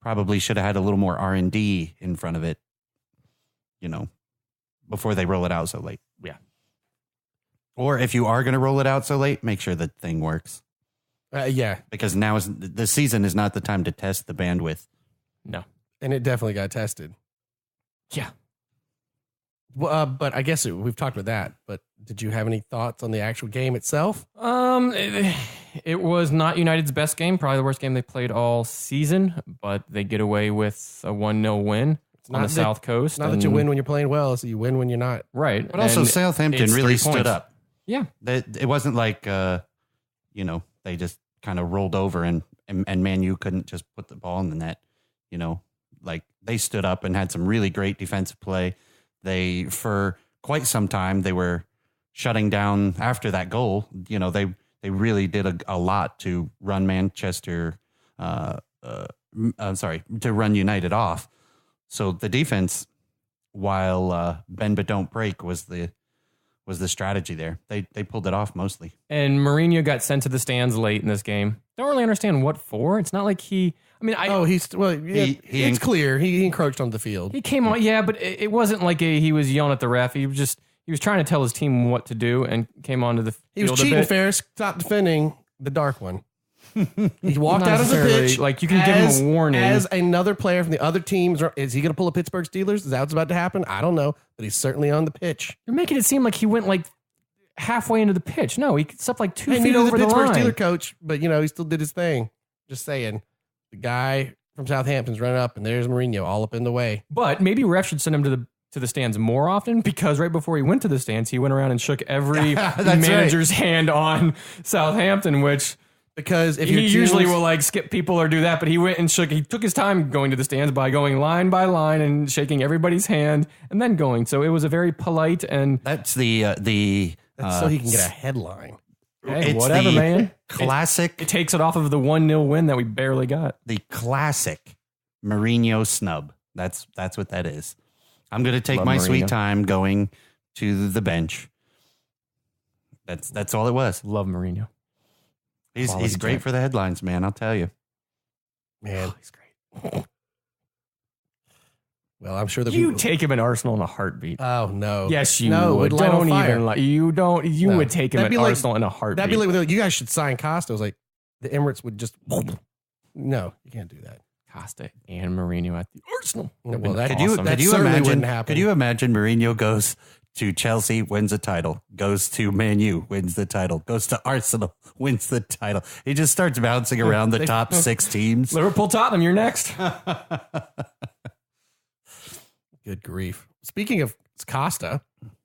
probably should have had a little more R&D in front of it, before they roll it out so late. Yeah. Or if you are going to roll it out so late, make sure the thing works. Yeah. Because now the season is not the time to test the bandwidth. No. And it definitely got tested. Yeah. Well, but I guess we've talked about that. But did you have any thoughts on the actual game itself? It was not United's best game, probably the worst game they played all season, but they get away with a 1-0 win on the South Coast. Not that you win when you're playing well, so you win when you're not. Right. But also Southampton really stood up. Yeah. It wasn't like, they just kind of rolled over and Man U couldn't just put the ball in the net. Like they stood up and had some really great defensive play. They, for quite some time, they were shutting down after that goal. They really did a lot to run to run United off. So the defense, while bend but don't break, was the strategy there. They pulled it off mostly. And Mourinho got sent to the stands late in this game. Don't really understand what for. It's not like it's clear he encroached on the field. He came on, yeah, but it wasn't like he was yelling at the ref. He was trying to tell his team what to do and came onto the field. He was cheating, Ferris. Stop defending the dark one. He walked out of the pitch. Like you can give him a warning. As another player from the other teams, is he going to pull a Pittsburgh Steelers? Is that what's about to happen? I don't know, but he's certainly on the pitch. You're making it seem like he went like halfway into the pitch. No, he stepped like 2 feet over the Pittsburgh line. Steelers coach, but he still did his thing. Just saying, the guy from Southampton's running up, and there's Mourinho all up in the way. But maybe ref should send him to the stands more often, because right before he went to the stands, he went around and shook every manager's hand on Southampton, which because if he usually will like skip people or do that, but he went and he took his time going to the stands by going line by line and shaking everybody's hand and then going. So it was a very polite and that's so he can get a headline. Hey, whatever, man. Classic. It takes it off of the 1-0 win that we barely got. The classic Mourinho snub. That's what that is. I'm going to take Love my Mourinho. sweet time going to the bench. That's all it was. Love Mourinho. He's great for the headlines, man. I'll tell you. Man, he's great. Well, I'm sure that you take him in Arsenal in a heartbeat. Oh no! Yes, you would. Don't even like you. Don't you would take him in Arsenal in a heartbeat? That'd be like you guys should sign Costa. It was like the Emirates would just. No, you can't do that. Costa and Mourinho at the Arsenal. Well, could you imagine Mourinho goes to Chelsea, wins a title, goes to Man U, wins the title, goes to Arsenal, wins the title. He just starts bouncing around the top 6 teams. Liverpool, Tottenham, you're next. Good grief. Speaking of Costa,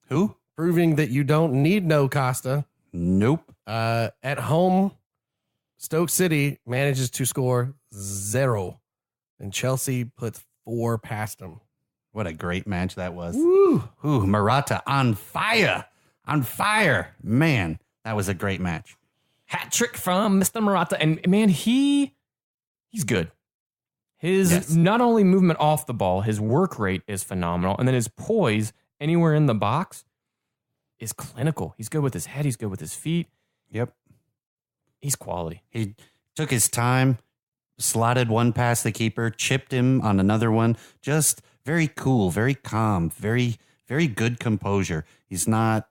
who? Proving that you don't need no Costa. Nope. At home, Stoke City manages to score 0, and Chelsea puts 4 past them. What a great match that was. Woo! Ooh, Morata on fire. On fire. Man, that was a great match. Hat trick from Mr. Morata. And man, he's good. His not only movement off the ball, his work rate is phenomenal. And then his poise anywhere in the box is clinical. He's good with his head. He's good with his feet. Yep. He's quality. He took his time, slotted one past the keeper, chipped him on another one. Just very cool, very calm, very, very good composure. He's not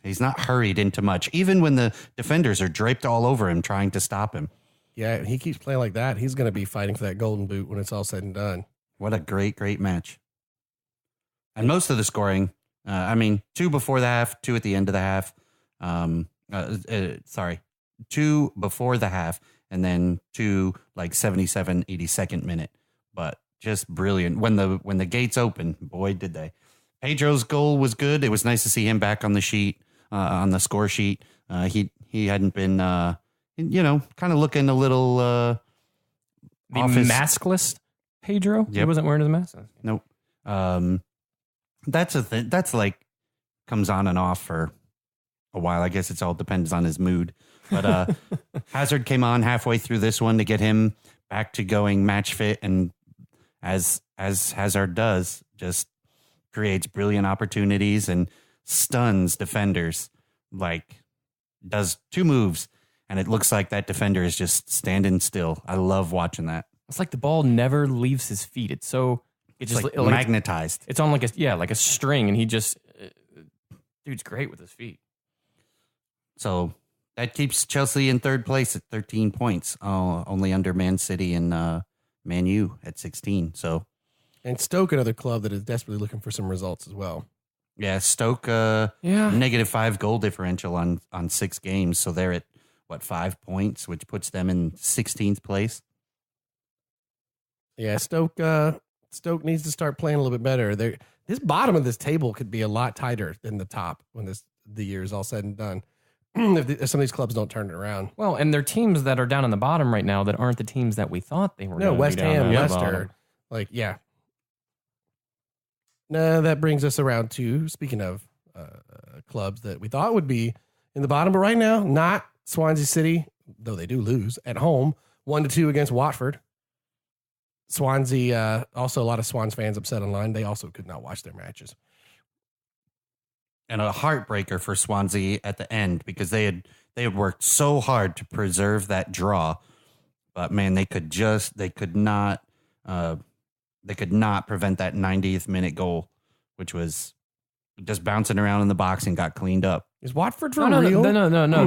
he's not hurried into much, even when the defenders are draped all over him trying to stop him. Yeah, he keeps playing like that. He's going to be fighting for that golden boot when it's all said and done. What a great match. And most of the scoring, 2 before the half, 2 at the end of the half. 2 before the half, and then 2 like 77, 82nd minute. But just brilliant. When the gates open, boy, did they. Pedro's goal was good. It was nice to see him back on the sheet, on the score sheet. He hadn't been, kind of looking a little the maskless Pedro. Yep. He wasn't wearing his mask. Nope. That's a thing. That's like comes on and off for a while. I guess it's all depends on his mood. But Hazard came on halfway through this one to get him back to going match fit, and as Hazard does, just creates brilliant opportunities and stuns defenders. Like does 2 moves, and it looks like that defender is just standing still. I love watching that. It's like the ball never leaves his feet. It's so It's like magnetized. It's on like a string, and he just dude's great with his feet. So that keeps Chelsea in 3rd place at 13 points, only under Man City and Man U at 16. So, and Stoke, another club that is desperately looking for some results as well. Yeah, Stoke, -5 goal differential on 6 games, so they're at 5 points, which puts them in 16th place. Yeah, Stoke needs to start playing a little bit better. This bottom of this table could be a lot tighter than the top when the year is all said and done. If some of these clubs don't turn it around. Well, and they're teams that are down in the bottom right now that aren't the teams that we thought they were. No, West Ham, Leicester, No, that brings us around to, speaking of clubs that we thought would be in the bottom, but right now, not Swansea City, though they do lose at home, 1-2 against Watford. Swansea, also a lot of Swans fans upset online. They also could not watch their matches. And a heartbreaker for Swansea at the end because they had worked so hard to preserve that draw, but man, they could not prevent that 90th minute goal, which was just bouncing around in the box and got cleaned up. Is Watford for real? No.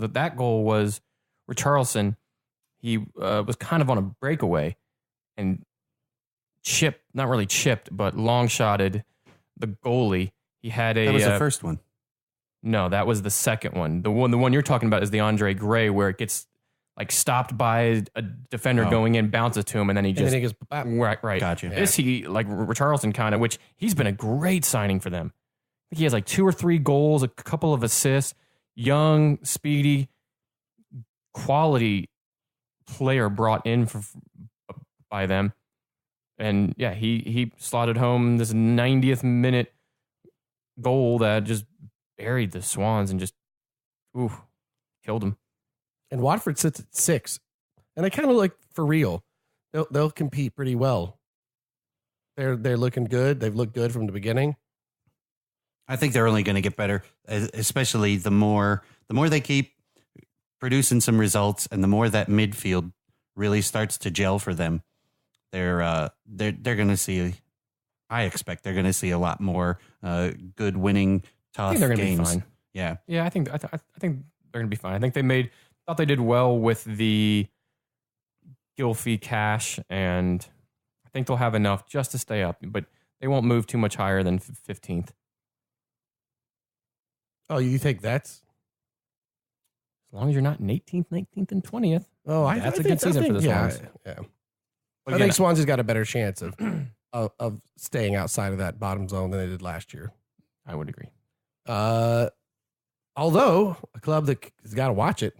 That goal was Richarlison. He was kind of on a breakaway and not really chipped, but long shotted the goalie. He had That was the first one. No, that was the second one. The one you're talking about is the Andre Gray, where it gets like stopped by a defender going in, bounces to him, and then he just goes, right. Gotcha. This he like Richarlison kind of, which he's been a great signing for them. I think he has like 2 or 3 goals, a couple of assists. Young, speedy, quality player brought in by them. And yeah, he slotted home this 90th minute goal that just buried the Swans and just killed them. And Watford sits at 6, and they kind of like for real. They'll compete pretty well. They're looking good. They've looked good from the beginning. I think they're only going to get better, especially the more they keep producing some results, and the more that midfield really starts to gel for them. They're going to see. I expect they're going to see a lot more good winning tough games. I think they're going to be fine. Yeah. I think they're going to be fine. I think thought they did well with the Gylfi cash, and I think they'll have enough just to stay up, but they won't move too much higher than 15th. Oh, you think that's as long as you're not in 18th, 19th, and 20th? Oh, that's a good season for the Swans. Yeah. I think Swansea's got a better chance of staying outside of that bottom zone than they did last year. I would agree. Although a club that has got to watch it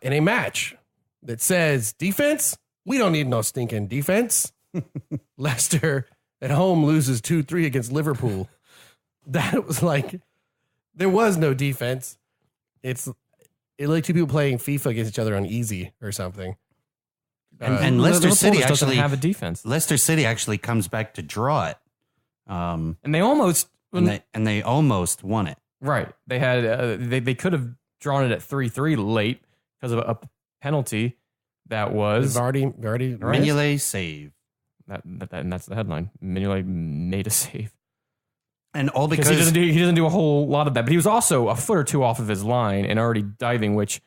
in a match that says defense, we don't need no stinking defense. Leicester at home loses 2-3 against Liverpool. That was like there was no defense. It's like 2 people playing FIFA against each other on easy or something. And Leicester City doesn't actually have a defense. Leicester City actually comes back to draw it, and they almost they almost won it. Right, they had they could have drawn it at 3-3 late because of a penalty that was Vardy Mignolet save. And that's the headline. Mignolet made a save. And all because because he doesn't do a whole lot of that. But he was also a foot or two off of his line and already diving, which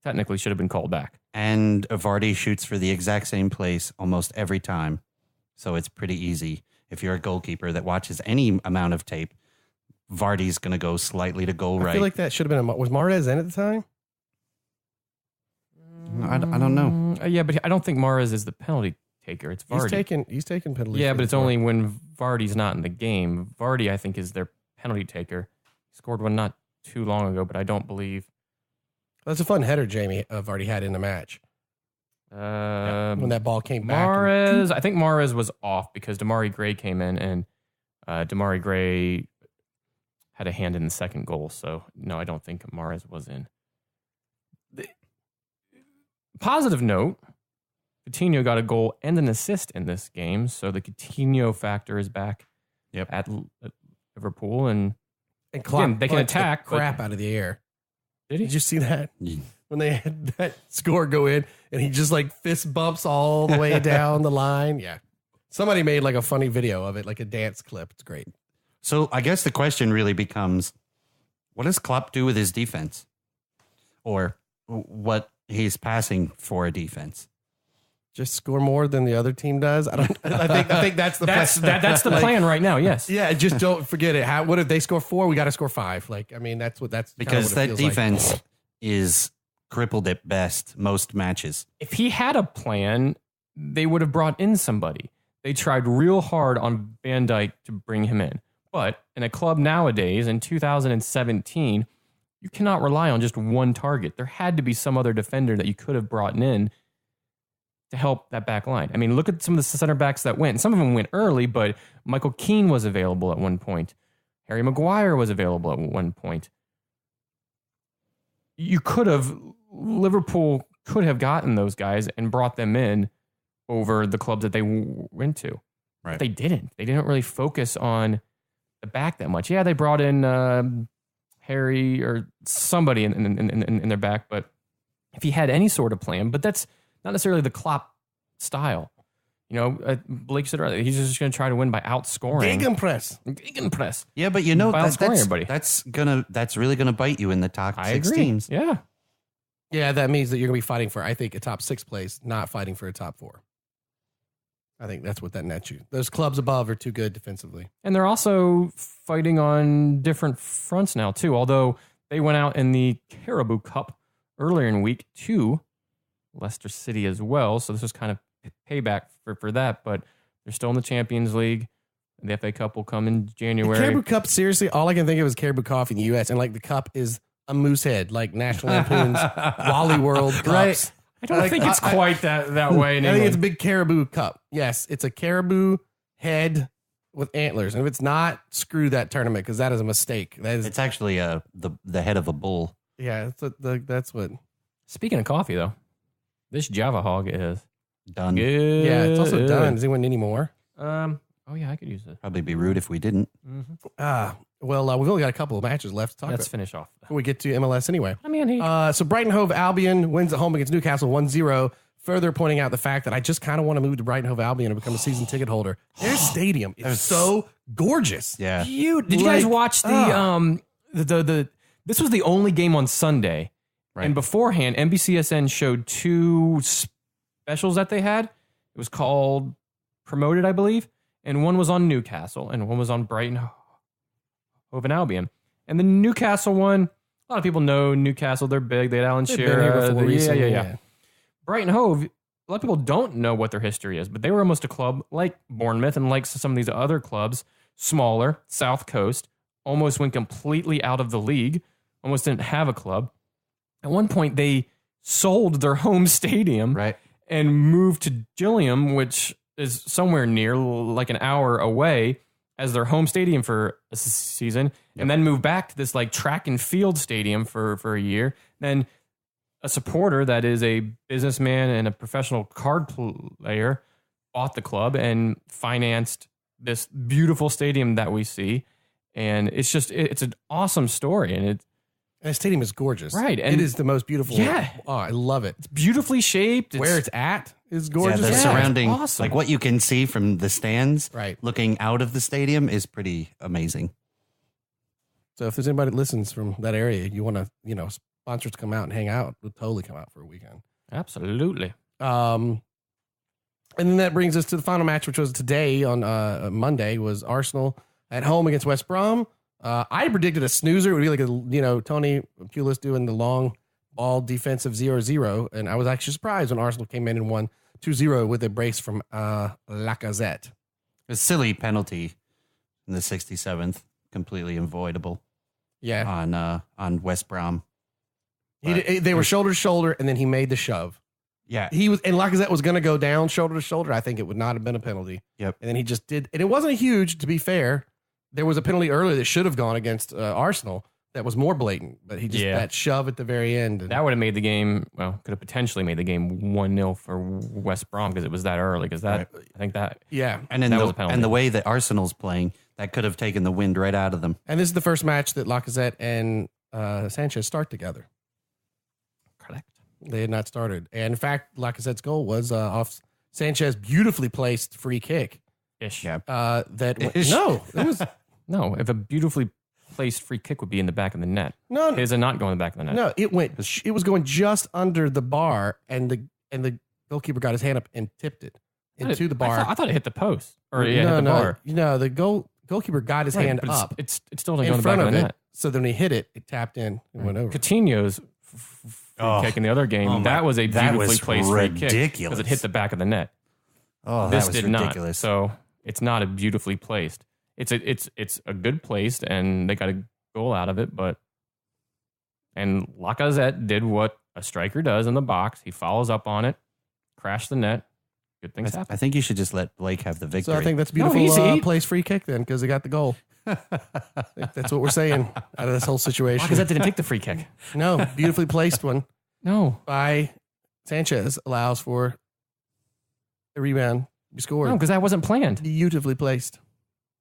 technically should have been called back. And Vardy shoots for the exact same place almost every time. So it's pretty easy. If you're a goalkeeper that watches any amount of tape, Vardy's going to go slightly to goal right. I feel like that should have been was Mahrez in at the time? I don't know. Yeah, but I don't think Mahrez is the penalty taker. It's Vardy. He's taking penalties. Yeah, but it's only when Vardy's not in the game. Vardy, I think, is their penalty taker. He scored one not too long ago, but I don't believe. That's a fun header Jamie Vardy had in the match. When that ball came back. I think Mahrez was off because Damari Gray came in, and Damari Gray had a hand in the second goal. So, no, I don't think Mahrez was in. Positive note, Coutinho got a goal and an assist in this game, so the Coutinho factor is back at Liverpool, and Klopp again, they can attack the crap out of the air. Did he? Did you see that when they had that score go in and he just like fist bumps all the way down the line? Yeah, somebody made like a funny video of it, like a dance clip. It's great. So I guess the question really becomes, what does Klopp do with his defense, or what he's passing for a defense? Just score more than the other team does. I think that's the that's the plan right now. Yes. Yeah. Just don't forget it. What if they score 4? We got to score 5. Like, I mean, that's because what that defense is crippled at best most matches. If he had a plan, they would have brought in somebody. They tried real hard on Van Dijk to bring him in, but in a club nowadays in 2017. You cannot rely on just one target. There had to be some other defender that you could have brought in to help that back line. I mean, look at some of the center backs that went. Some of them went early, but Michael Keane was available at one point. Harry Maguire was available at one point. Liverpool could have gotten those guys and brought them in over the clubs that they went to. Right. But they didn't. They didn't really focus on the back that much. Yeah, they brought in Harry or somebody in their back, but if he had any sort of plan, but that's not necessarily the Klopp style. You know, Blake said earlier, he's just going to try to win by outscoring. Gegenpress. Yeah, but you know by outscoring everybody. That's really gonna bite you in the top I 6 agree. teams. Yeah. Yeah, that means that you're going to be fighting for, I think, a top 6 place, not fighting for a top 4. I think that's what that nets you. Those clubs above are too good defensively. And they're also fighting on different fronts now, too. Although they went out in the Carabao Cup earlier in week 2, Leicester City as well. So this was kind of payback for that. But they're still in the Champions League. The FA Cup will come in January. The Carabao Cup, seriously, all I can think of is Carabao Coffee in the U.S. And like the cup is a moose head, like National Lampoon's Wally World Cups. Right. I don't think it's quite that way in I England. think it's a big caribou cup. Yes, it's a caribou head with antlers. And if it's not, screw that tournament because that is a mistake. It's actually the head of a bull. Yeah, that's what. Speaking of coffee, though, this Java Hog is Done. good. Yeah, it's also done. Does anyone need any more? Oh, yeah, I could use it. Probably be rude if we didn't. Mm-hmm. Well, we've only got a couple of matches left to talk Let's about finish off. before we get to MLS anyway. I mean, So Brighton Hove Albion wins at home against Newcastle 1-0. Further pointing out the fact that I just kind of want to move to Brighton Hove Albion and become a season ticket holder. Their stadium is so gorgeous. Yeah. Did you guys watch the this was the only game on Sunday. Right. And beforehand, NBCSN showed 2 specials that they had. It was called Promoted, I believe. And one was on Newcastle and one was on Brighton Hove and Albion. And the Newcastle one, a lot of people know Newcastle. They're big. They had Alan They've been here Shearer. before recently, Yeah. Brighton Hove, a lot of people don't know what their history is, but they were almost a club like Bournemouth and like some of these other clubs, smaller, South Coast, almost went completely out of the league, almost didn't have a club. At one point, they sold their home stadium and moved to Gillingham, which is somewhere near, like an hour away, as their home stadium for a season, and then moved back to this like track and field stadium for a year. Then a supporter that is a businessman and a professional card player bought the club and financed this beautiful stadium that we see. And it's just, it's an awesome story. And And the stadium is gorgeous. Right, And it is the most beautiful. Yeah. Oh, I love it. It's beautifully shaped. Where it's at is Yeah, gorgeous. the Yeah, surrounding, awesome. like what you can see from the stands, Right. looking out of the stadium is pretty amazing. So if there's anybody that listens from that area, you want to, sponsors to come out and hang out, we'll totally come out for a weekend. Absolutely. And then that brings us to the final match, which was today on Monday, was Arsenal at home against West Brom. I predicted a snoozer. It would be like Tony Pulis doing the long ball defensive 0-0. And I was actually surprised when Arsenal came in and won 2-0 with a brace from Lacazette. A silly penalty in the 67th, completely avoidable Yeah. on West Brom. They were shoulder to shoulder, and then he made the shove. Yeah. And Lacazette was going to go down shoulder to shoulder. I think it would not have been a penalty. Yep. And then he just did. And it wasn't a huge, to be fair. There was a penalty earlier that should have gone against Arsenal that was more blatant, but he just, that shove at the very end. That would have made the game, could have potentially made the game 1-0 for West Brom because it was that early. Because I think that. Yeah. And then that was a penalty. and the way that Arsenal's playing, that could have taken the wind right out of them. And this is the first match that Lacazette and Sanchez start together. Correct. They had not started. And in fact, Lacazette's goal was off Sanchez beautifully placed free kick. Ish. Yeah. No, it was No, if a beautifully placed free kick would be in the back of the net. no, Is it not going in the back of the net? no. It was going just under the bar, and the goalkeeper got his hand up and tipped it into the bar. I thought it hit the post. Or hit no, the no, bar. no. The goalkeeper got his hand but up It's still not going in in the back front of of the it. net. So then when he hit it, it tapped in and went over. Coutinho's free kick in the other game, that was a beautifully placed free kick because it hit the back of the net. Oh, This that was did ridiculous. not. So it's not a beautifully placed. It's a good placed, and they got a goal out of it. And Lacazette did what a striker does in the box. He follows up on it, crashed the net. Good things happen. I think you should just let Blake have the victory. So I think that's a beautiful placed free kick then because he got the goal. I think that's what we're saying out of this whole situation. Lacazette didn't take the free kick. No, beautifully placed one No, by Sanchez allows for a rebound. You scored. no, because that wasn't planned. Beautifully placed.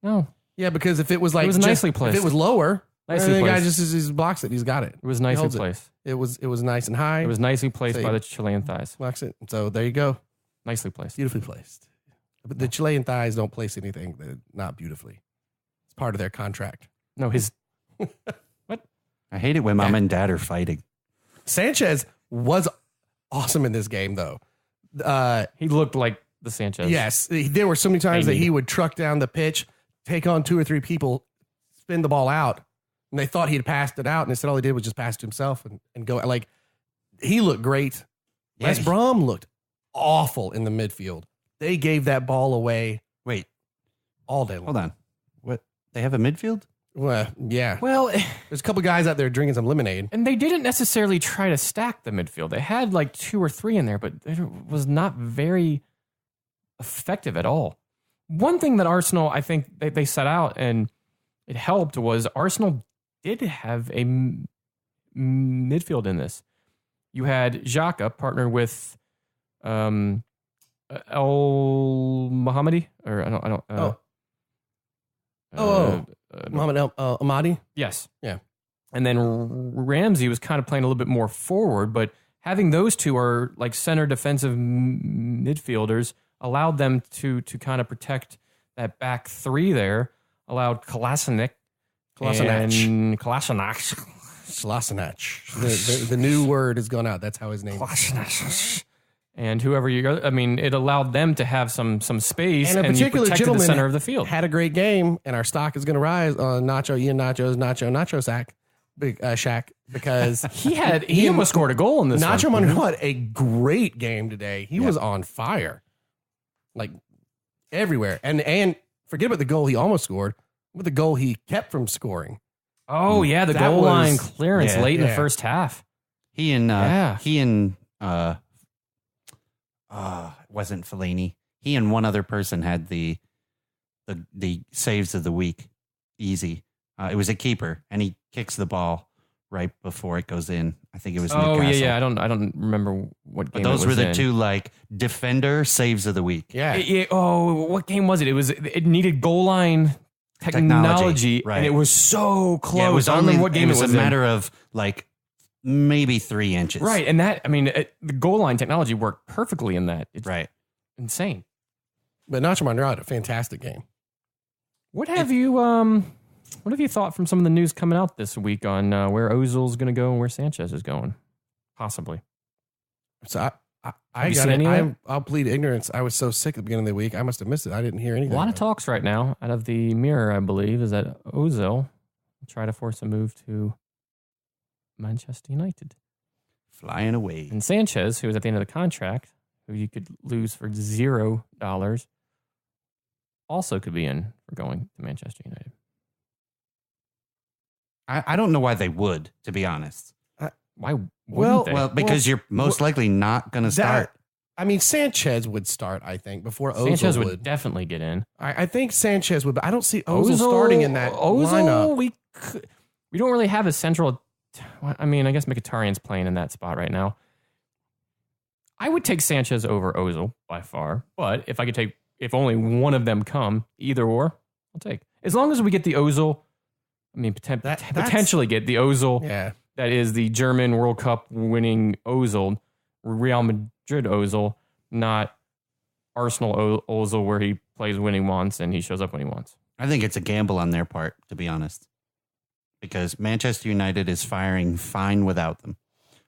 No, Yeah, because if it was like It was nicely placed. if it was lower, Nicely the guy placed. just blocks it. He's got it. it was nicely holds it. placed. It was nice and high. It was nicely placed So by you- the Chilean thighs. blocks it. So there you go. Nicely placed. Beautifully placed. But the Chilean thighs don't place anything that not beautifully. It's part of their contract. No, his I hate it when mom and dad are fighting. Sanchez was awesome in this game, though. he looked like the Sanchez. Yes, there were so many times They that need he it. would truck down the pitch, take on 2 or 3 people, spin the ball out, and they thought he'd passed it out, and instead all he did was just pass it to himself and go. Like, he looked great. Yeah, West Brom looked awful in the midfield. They gave that ball away Wait, all day long. hold on. What? They have a midfield? Well, yeah. Well, There's a couple guys out there drinking some lemonade. and they didn't necessarily try to stack the midfield. They had like 2 or 3 in there, but it was not very effective at all. One thing that Arsenal, I think they set out and it helped was Arsenal did have a midfield in this. You had Xhaka partnered with El Mohammadi, or I don't. Mohamed Ahmadi. Yes. Yeah. And then Ramsey was kind of playing a little bit more forward, but having those two are like center defensive midfielders allowed them to kind of protect that back 3 there, allowed Kolasinac. Kolasinac. The new word has gone out. That's how his name is. And whoever you go, I mean, it allowed them to have some space, And a and you particular protected the gentleman center of the field. Had a great game, and our stock is going to rise on Ian Nacho Sack, big Shaq, because He almost scored a goal in this Nacho one. Monreal had a great game today. He was on fire, like everywhere. And forget about the goal he almost scored, but the goal he kept from scoring. Oh yeah, the That goal line was- clearance yeah, late in the yeah. first half. He and Yeah. wasn't Fellaini. He and one other person had the saves of the week. Easy. It was a keeper, and he kicks the ball right before it goes in. I think it was Oh Newcastle. yeah. I don't remember what game. But those it were was the in. 2 like defender saves of the week. Yeah. What game was it? It needed goal line technology, right. and it was so close. Yeah, it was I don't only remember what game it was in. a matter of like maybe 3 inches. Right, and that, I mean, the goal line technology worked perfectly in that. It's Right. insane. But Nacho Monreal had a fantastic game. What have you thought from some of the news coming out this week on where Ozil's going to go and where Sanchez is going? Possibly. So Have you seen any of it? I'll plead ignorance. I was so sick at the beginning of the week. I must have missed it. I didn't hear anything. A lot of talks right now out of the Mirror, I believe, is that Ozil will try to force a move to Manchester United. Flying away. And Sanchez, who was at the end of the contract, who you could lose for $0, also could be in for going to Manchester United. I don't know why they would, to be honest. Why wouldn't Well- they? Well, because you're most likely not going to start. I mean, Sanchez would start, I think, before Ozil Sanchez would. would definitely get in. I think Sanchez would, but I don't see Ozil starting in that lineup. We don't really have a central. I mean, I guess Mkhitaryan's playing in that spot right now. I would take Sanchez over Ozil by far, but if only one of them come, either or, I'll take. As long as we get the Ozil, I mean, potentially get the Ozil. Yeah. That is the German World Cup winning Ozil, Real Madrid Ozil, not Arsenal Ozil, where he plays when he wants and he shows up when he wants. I think it's a gamble on their part, to be honest, because Manchester United is firing fine without them.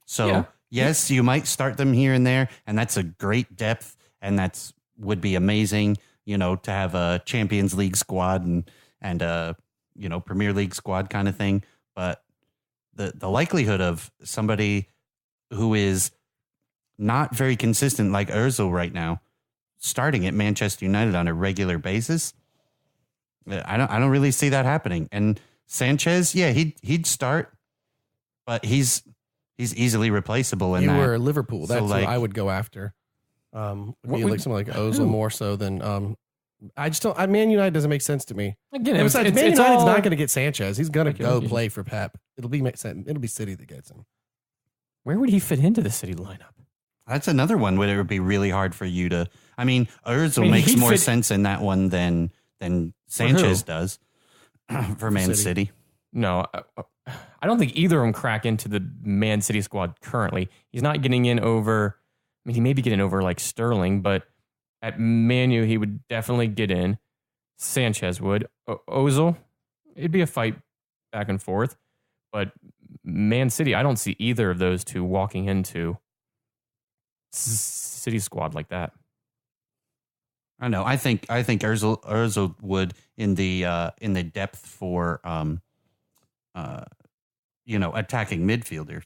So, Yeah. yes, you might start them here and there, and that's a great depth, and would be amazing, to have a Champions League squad and a, Premier League squad kind of thing. But the likelihood of somebody who is not very consistent like Ozil right now starting at Manchester United on a regular basis, I don't really see that happening. And Sanchez, yeah, he'd start, but he's easily replaceable in You that. were Liverpool. That's like- what I would go after. Would be What like something like Ozil more so than. I just don't. Man United doesn't make sense to me. Again, And besides, Man United's all, not going to get Sanchez. He's going to Okay, go okay. play for Pep. It'll be City that gets him. Where would he fit into the City lineup? That's another one where it would be really hard for you to. I mean, Ozil I mean, makes he'd more fit- sense in that one than Sanchez does for Man City. City. No, I don't think either of them crack into the Man City squad currently. He's not getting in over. I mean, he may be getting over like Sterling, but at Man U, he would definitely get in. Sanchez would. Ozil, it'd be a fight back and forth. But Man City, I don't see either of those two walking into City squad like that. I know. I think Ozil would in the depth for attacking midfielder.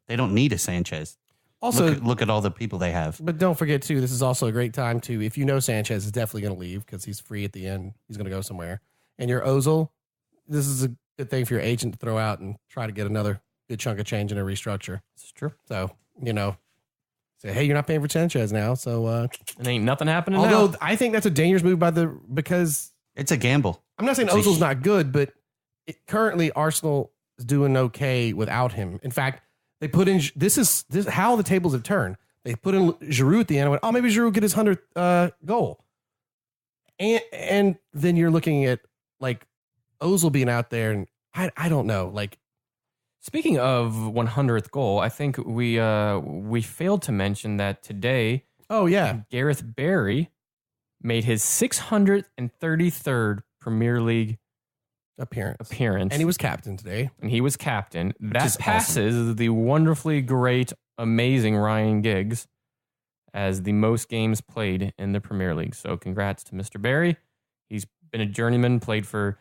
They don't need a Sanchez. Also, Look at all the people they have. but don't forget too, this is also a great time to, if you know Sanchez is definitely going to leave because he's free at the end, he's going to go somewhere. And your Ozil, this is a good thing for your agent to throw out and try to get another good chunk of change in a restructure. This is true. So, say, hey, you're not paying for Sanchez now. So, And ain't nothing happening although now. I think that's a dangerous move because It's a gamble. I'm not saying It's a Ozil's not good, but currently Arsenal is doing okay without him. In fact, they put in this is how the tables have turned. They put in Giroud at the end and went, oh, maybe Giroud get his 100th goal. And then you're looking at like Ozil being out there, and I don't know. Like, Speaking of 100th goal, I think we failed to mention that today oh yeah, Gareth Barry made his 633rd Premier League appearance, appearance, and he was captain today. and he was captain. That is passes the wonderfully great, amazing Ryan Giggs as the most games played in the Premier League. So congrats to Mr. Barry. He's been a journeyman, played for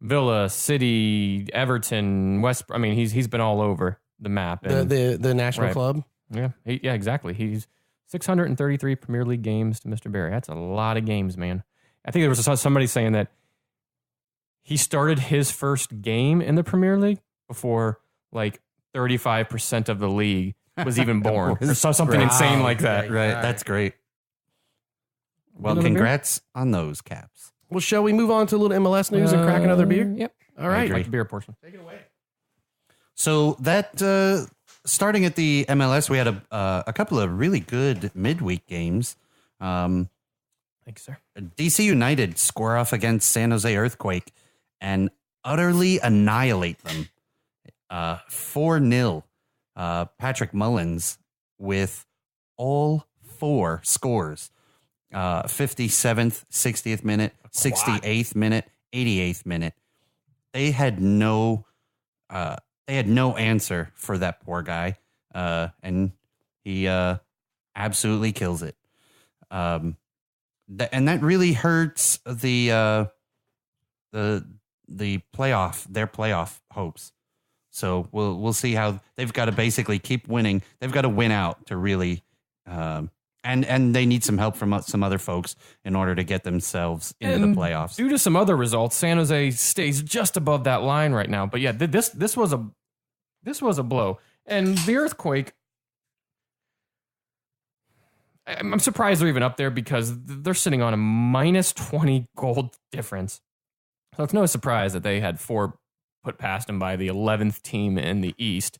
Villa, City, Everton, West. I mean, he's been all over the map. And, The national Right. club. yeah, exactly. He's 633 Premier League games to Mr. Barry. That's a lot of games, man. I think there was somebody saying that he started his first game in the Premier League before like 35% of the league was even born, or something Right. insane Wow. like that. Right. That's great. Well, Another beer? congrats on those caps. Well, shall we move on to a little MLS news and crack another beer? Yep. All right. agree. Like the beer portion. Take it away. So that starting at the MLS, we had a couple of really good midweek games. Thanks, sir. DC United square off against San Jose Earthquake and utterly annihilate them. 4-0. Patrick Mullins with all 4 scores. 57th, 60th minute, 68th minute, 88th minute. They had no answer for that poor guy. And he absolutely kills it. And that really hurts the playoff, their playoff hopes. So we'll see how they've got to basically keep winning. They've got to win out to really, and they need some help from some other folks in order to get themselves into the playoffs. Due to some other results, San Jose stays just above that line right now. But yeah, this was a blow, and the Earthquake. I'm surprised they're even up there because they're sitting on a minus 20 goal difference. So it's no surprise that they had 4 put past them by the 11th team in the East.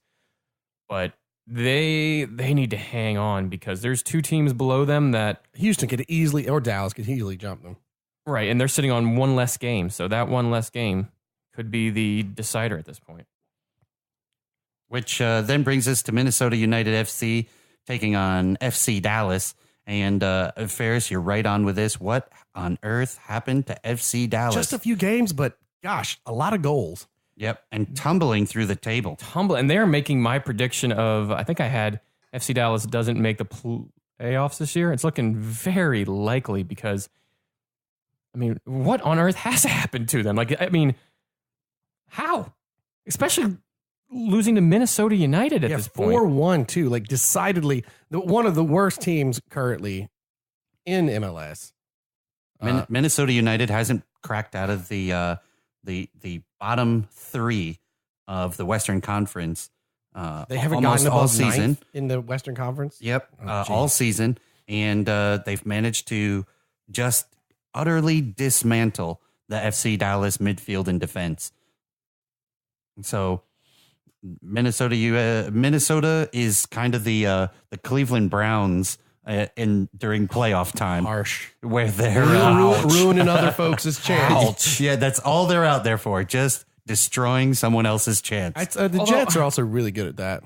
But they need to hang on because there's 2 teams below them that Houston could easily, or Dallas could easily jump them. Right, and they're sitting on 1 less game. So that 1 less game could be the decider at this point. Which then brings us to Minnesota United FC taking on FC Dallas. And Ferris, you're right on with this. What on earth happened to FC Dallas? Just a few games, but gosh, a lot of goals. Yep, and tumbling through the table. And they're making my prediction of, I think I had FC Dallas doesn't make the playoffs this year. It's looking very likely because, I mean, what on earth has happened to them? Like, I mean, how? Especially losing to Minnesota United at this point. 4-1 too, like decidedly one of the worst teams currently in MLS. Minnesota United hasn't cracked out of the bottom 3 of the Western Conference. They haven't gotten above all season in the Western Conference. Yep, all season, and they've managed to just utterly dismantle the FC Dallas midfield and defense. So Minnesota is kind of the Cleveland Browns during playoff time. Harsh. Where they're ruining other folks' chance. Yeah, that's all they're out there for. Just destroying someone else's chance. The Jets are also really good at that.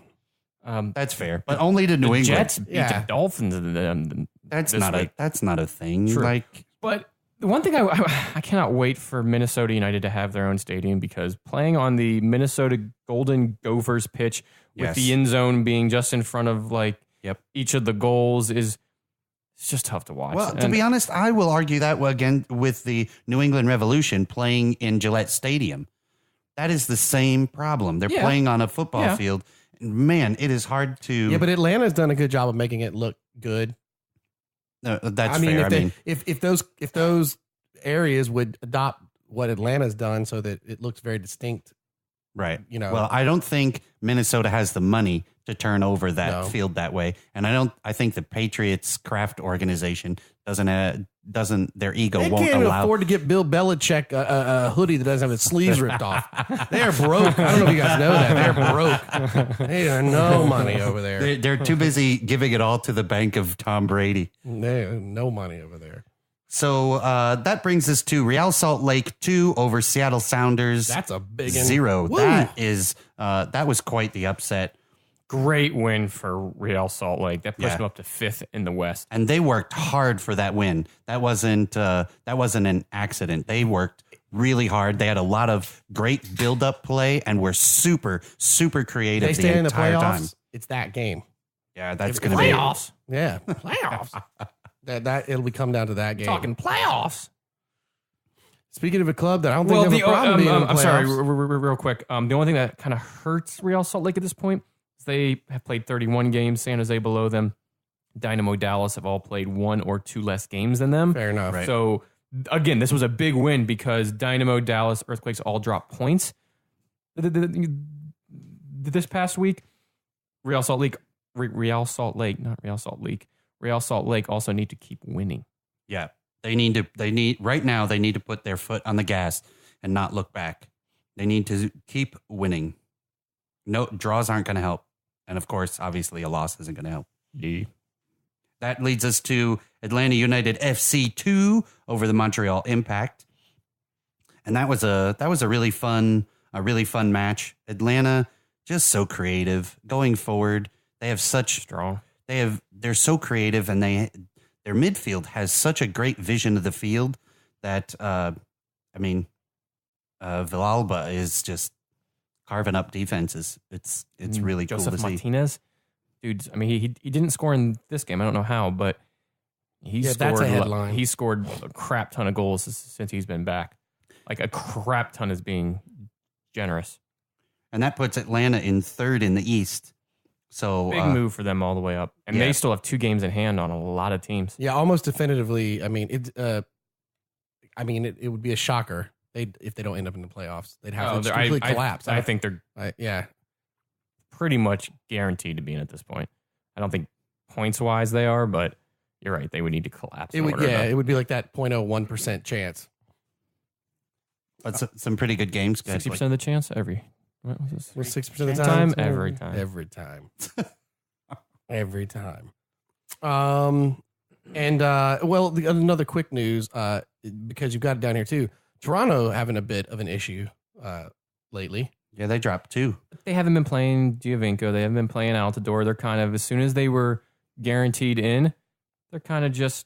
That's fair, but only to New England. Jets beat the Dolphins. That's not a thing. True. But the one thing I cannot wait for Minnesota United to have their own stadium because playing on the Minnesota Golden Gophers pitch with the end zone being just in front of each of the goals it's just tough to watch. Well, to be honest, I will argue that again with the New England Revolution playing in Gillette Stadium. That is the same problem. They're playing on a football field. Man, it is hard to. Yeah, but Atlanta's done a good job of making it look good. No, that's fair. If those areas would adopt what Atlanta's done, so that it looks very distinct, right? Well, I don't think Minnesota has the money to turn over that field that way, and I think the Patriots craft organization doesn't their ego they won't can't allow. afford to get Bill Belichick a hoodie that doesn't have its sleeves ripped off. They're broke. I don't know if you guys know that. They're broke. They have no money over there. They're too busy giving it all to the bank of Tom Brady. They have no money over there. So that brings us to Real Salt Lake 2 over Seattle Sounders. That's a big 0. That was quite the upset. Great win for Real Salt Lake. That pushed them up to 5th in the West. And they worked hard for that win. That wasn't an accident. They worked really hard. They had a lot of great build-up play and were super, super creative the entire time. It's that game. Yeah, that's going to be playoffs. Yeah, playoffs. that it'll come down to that game. Talking playoffs. Speaking of a club that I don't think have a problem being in the I'm sorry, playoffs. real quick. The only thing that kind of hurts Real Salt Lake at this point is they have played 31 games. San Jose below them. Dynamo Dallas have all played 1 or 2 less games than them. Fair enough. Right. So, again, this was a big win because Dynamo, Dallas, Earthquakes all dropped points this past week. Real Salt Lake also need to keep winning. Yeah. They need to put their foot on the gas and not look back. They need to keep winning. No, draws aren't going to help. And of course, obviously a loss isn't going to help. that leads us to Atlanta United FC 2 over the Montreal Impact. And that was a really fun match. Atlanta just so creative going forward. They have such Strong. They're so creative, and their midfield has such a great vision of the field that Villalba is just carving up defenses. It's really cool Joseph to see. Martinez, dude. I mean, he didn't score in this game. I don't know how, but That's a headline. He scored a crap ton of goals since he's been back. Like a crap ton is being generous. And that puts Atlanta in third in the East. So Big move for them all the way up, and they still have 2 games in hand on a lot of teams. Yeah, almost definitively. I mean, it would be a shocker if they don't end up in the playoffs. They'd have to completely collapse. I think they're pretty much guaranteed to be in at this point. I don't think points wise they are, but you're right. They would need to collapse. It would be like that 0.01% chance. But some pretty good games. 60% of the chance every. What was this? 60% of the time? Every time. Every time. Another quick news, because you've got it down here too. Toronto having a bit of an issue lately. Yeah, they dropped 2. They haven't been playing Giovinco. They haven't been playing Altidore. They're kind of, as soon as they were guaranteed in, they're kind of just.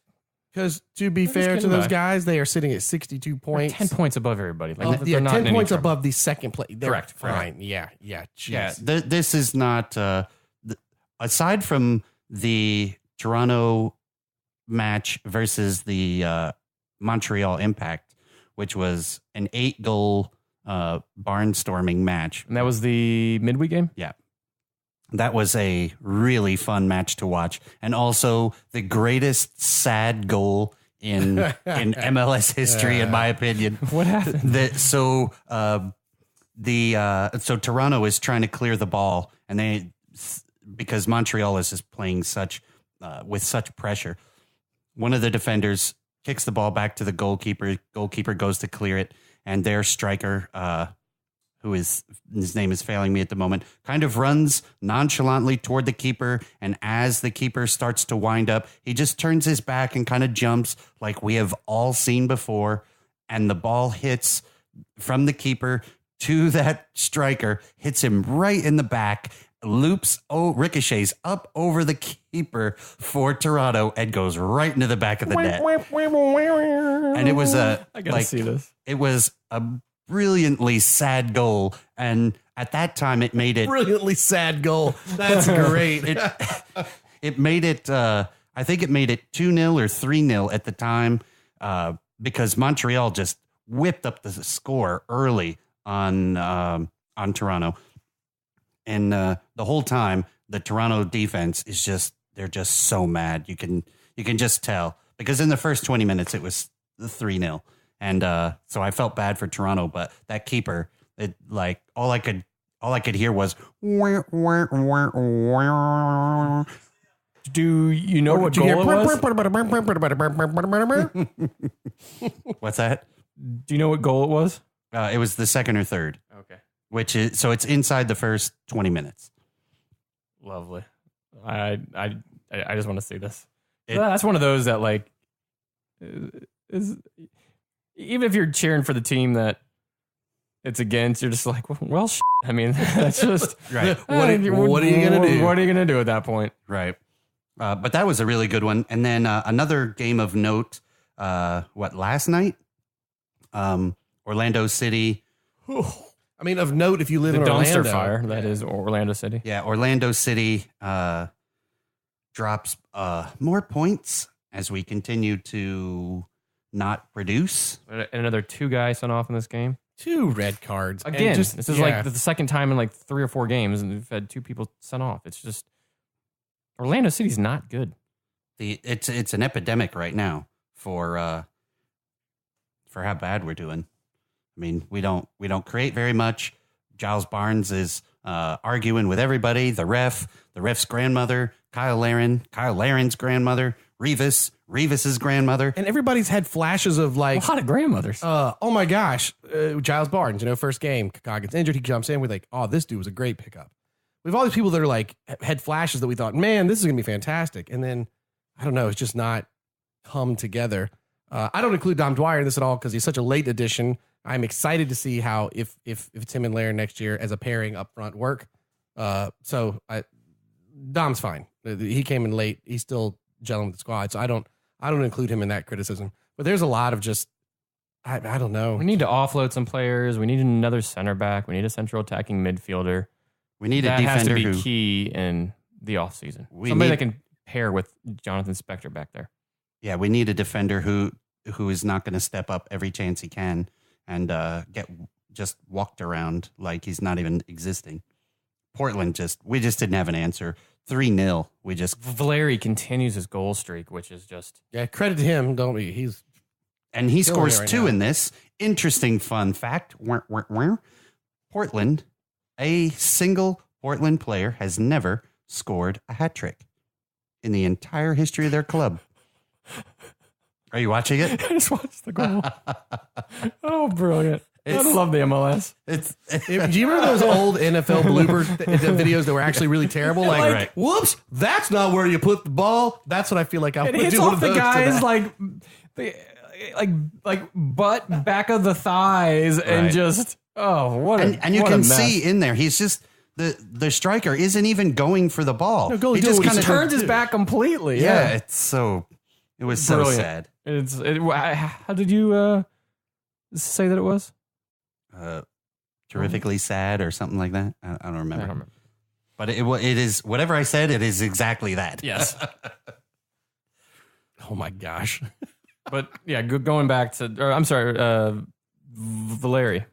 Because to be fair to those guys, they are sitting at 62 points. 10 points above everybody. They're not 10 points above the second place. Correct. Fine. Yeah. Geez. Yeah. This is not, aside from the Toronto match versus the Montreal Impact, which was an 8-goal barnstorming match. And that was the midweek game? Yeah. That was a really fun match to watch, and also the greatest sad goal in MLS history, in my opinion. What happened? So Toronto is trying to clear the ball, and because Montreal is just playing with such pressure. One of the defenders kicks the ball back to the goalkeeper. Goalkeeper goes to clear it, and their striker, his name is failing me at the moment, kind of runs nonchalantly toward the keeper. And as the keeper starts to wind up, he just turns his back and kind of jumps like we have all seen before. And the ball hits from the keeper to that striker, hits him right in the back, ricochets up over the keeper for Toronto and goes right into the back of the net. And it was I gotta see this. It was a brilliantly sad goal, and at that time it made it brilliantly sad goal. That's great. It made it I think it made it 2-0 or 3-0 at the time, because Montreal just whipped up the score early on Toronto, and the whole time the Toronto defense is they're just so mad. You can just tell, because in the first 20 minutes it was 3-0. And so I felt bad for Toronto, but that keeper, all I could hear was. Do you know what goal it was? What's that? Do you know what goal it was? It was the second or third. Okay, which is so it's inside the first 20 minutes. Lovely. I just want to see this. That's one of those that is. Even if you're cheering for the team that it's against, you're just like, well, I mean, that's just right. What are you going to do? What are you going to do at that point? Right. But that was a really good one. And then another game of note, last night? Orlando City. I mean, of note, if you live in Orlando. The dumpster fire, that is Orlando City. Yeah, Orlando City drops more points as we continue to not produce. And another 2 guys sent off in this game. 2 red cards. Again, this is like the second time in 3 or 4 games, and we've had 2 people sent off. It's just Orlando City's not good. It's an epidemic right now for how bad we're doing. I mean, we don't create very much. Giles Barnes is arguing with everybody. The ref's grandmother, Kyle Laren's grandmother, Revis's grandmother. And everybody's had flashes of a lot of grandmothers. Oh my gosh. Giles Barnes, first game, Kaká gets injured. He jumps in. We're like, oh, this dude was a great pickup. We have all these people that are had flashes that we thought, man, this is going to be fantastic. And then I don't know. It's just not come together. I don't include Dom Dwyer in this at all because he's such a late addition. I'm excited to see how if it's him and Lair next year as a pairing up front work. Dom's fine. He came in late. He's still gelling with the squad, so I don't include him in that criticism. But there's a lot of just I don't know. We need to offload some players. We need another center back. We need a central attacking midfielder. We need a that defender has to be key in the offseason. Somebody that can pair with Jonathan Spector back there. Yeah, we need a defender who is not going to step up every chance he can and get just walked around like he's not even existing. Portland we just didn't have an answer. 3-0. Valeri continues his goal streak, which is just credit to him. Don't we? He scores right 2 now. In this. Interesting fun fact. Portland, a single Portland player has never scored a hat trick in the entire history of their club. Are you watching it? I just watched the goal. Oh, brilliant. I love the MLS. Do you remember those old NFL blooper videos that were actually really terrible? Like, whoops, that's not where you put the ball. That's what I feel like I would do. It hits off the guys like butt, back of the thighs, and just and you can see in there he's just the striker isn't even going for the ball. No, he just kind of turns his back completely. Yeah, it was so sad. How did you say that it was? Terrifically sad or something like that. I don't remember. But it is whatever I said. It is exactly that. Yes. Oh my gosh. But yeah, going back to, I'm sorry, Valeri.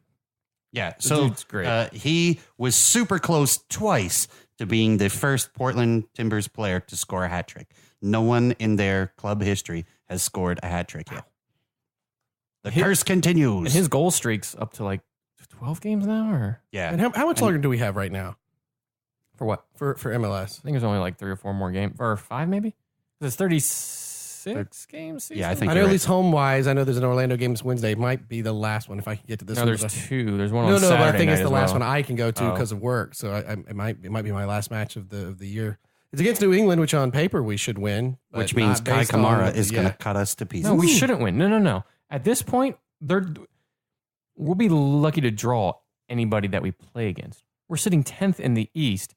Yeah, so it's great. He was super close twice to being the first Portland Timbers player to score a hat trick. No one in their club history has scored a hat trick yet. The curse continues. And his goal streak's up to like 12 games now, or yeah. And how much longer do we have right now? For what? For MLS? I think there's only like 3 or 4 more games, or 5 maybe. It's 36 games. Season? Yeah, I think. I know at least home wise. I know there's an Orlando game this Wednesday. It might be the last one if I can get to this. No, one. there's 2. There's one on Saturday. No, but I think it's night the as last well. one I can go to because of work. So it might be my last match of the year. It's against New England, which on paper we should win, which means Kai Kamara is going to cut us to pieces. No, we shouldn't win. No. At this point, we'll be lucky to draw anybody that we play against. We're sitting 10th in the East.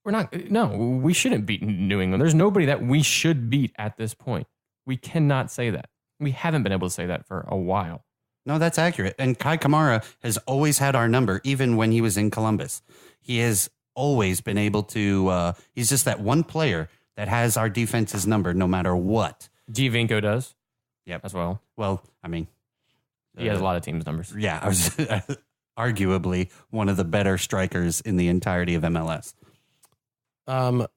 We shouldn't beat New England. There's nobody that we should beat at this point. We cannot say that. We haven't been able to say that for a while. No, that's accurate. And Kai Kamara has always had our number, even when he was in Columbus. He has always been able to, he's just that one player that has our defense's number no matter what. Giovinco does. Yep. As well. Well, I mean. He has a lot of teams' numbers. Yeah. I was arguably one of the better strikers in the entirety of MLS. I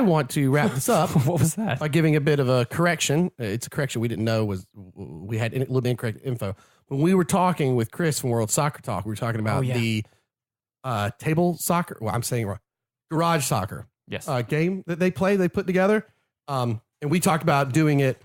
want to wrap this up. What was that? By giving a bit of a correction. It's a correction we didn't know we had a little bit incorrect info. When we were talking with Chris from World Soccer Talk, we were talking about the table soccer. Well, I'm saying wrong. Garage soccer. Yes. Game that they put together. And we talked about doing it,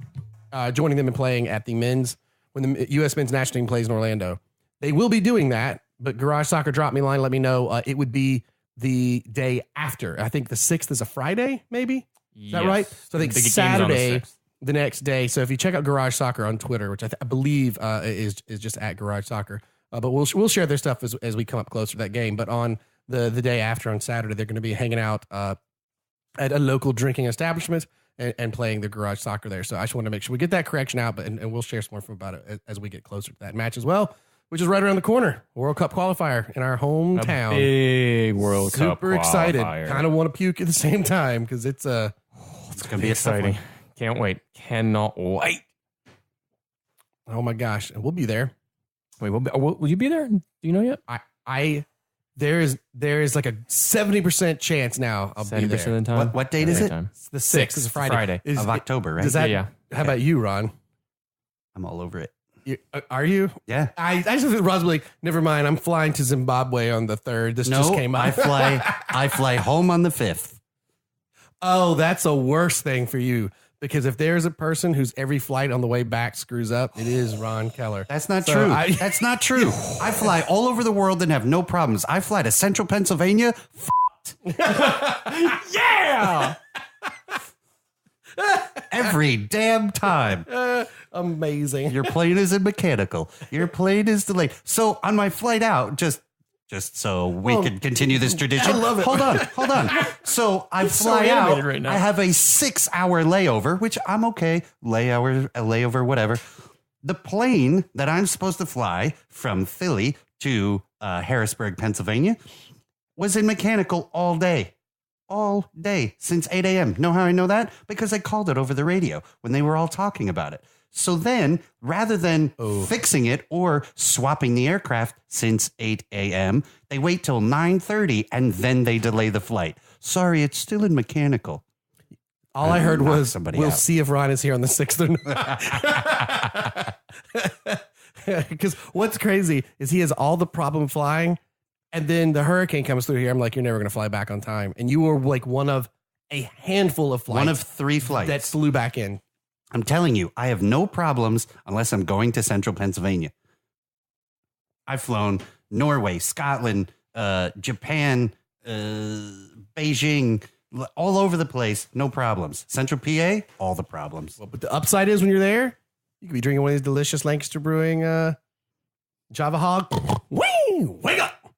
joining them and playing at the men's, when the U.S. men's national team plays in Orlando. They will be doing that, but Garage Soccer dropped me a line, let me know. It would be the day after. I think the 6th is a Friday, maybe? Is that right? So I think Saturday, the next day. So if you check out Garage Soccer on Twitter, which I believe is just at Garage Soccer, but we'll share their stuff as we come up closer to that game. But on the day after, on Saturday, they're going to be hanging out at a local drinking establishment and playing the Garage Soccer there. So I just want to make sure we get that correction out, and we'll share some more info about it as we get closer to that match as well, which is right around the corner. World Cup qualifier in our hometown. A big World Cup Super excited. qualifier. Kind of want to puke at the same time because it's going to be exciting. Can't wait. Cannot wait. Oh my gosh. And we'll be there. Wait, will you be there? Do you know yet? There is like a 70% chance now I'll be there. Of the time? What date is it? It's the 6th. It's a Friday. Of October, right? Does that, Yeah. How about you, Ron? I'm all over it. Are you? Yeah. I just think Ron's like, never mind. I'm flying to Zimbabwe on the 3rd. This just came up. I fly home on the 5th. Oh, that's a worse thing for you. Because if there's a person whose every flight on the way back screws up, it is Ron Keller. That's not true. That's not true. I fly all over the world and have no problems. I fly to central Pennsylvania. Yeah. Every damn time. Amazing. Your plane is in mechanical. Your plane is delayed. So on my flight out, just so we can continue this tradition. I love it. Hold on. So I fly out. right now. I have a 6-hour layover, which I'm okay. Layover, whatever. The plane that I'm supposed to fly from Philly to Harrisburg, Pennsylvania, was in mechanical all day. All day since 8 a.m. Know how I know that? Because I called it over the radio when they were all talking about it. So then, rather than fixing it or swapping the aircraft since 8 a.m., they wait till 9:30 and then they delay the flight. Sorry, it's still in mechanical. All I heard was, we'll out. see if Ron is here on the 6th or not. Because what's crazy is he has all the problem flying, and then the hurricane comes through here. I'm like, you're never going to fly back on time. And you were like one of a handful of flights. One of 3 flights. That flew back in. I'm telling you, I have no problems unless I'm going to central Pennsylvania. I've flown Norway, Scotland, Japan, Beijing, all over the place. No problems. Central PA, all the problems. Well, but the upside is when you're there, you could be drinking one of these delicious Lancaster Brewing Java Hog. Whee! Wake up!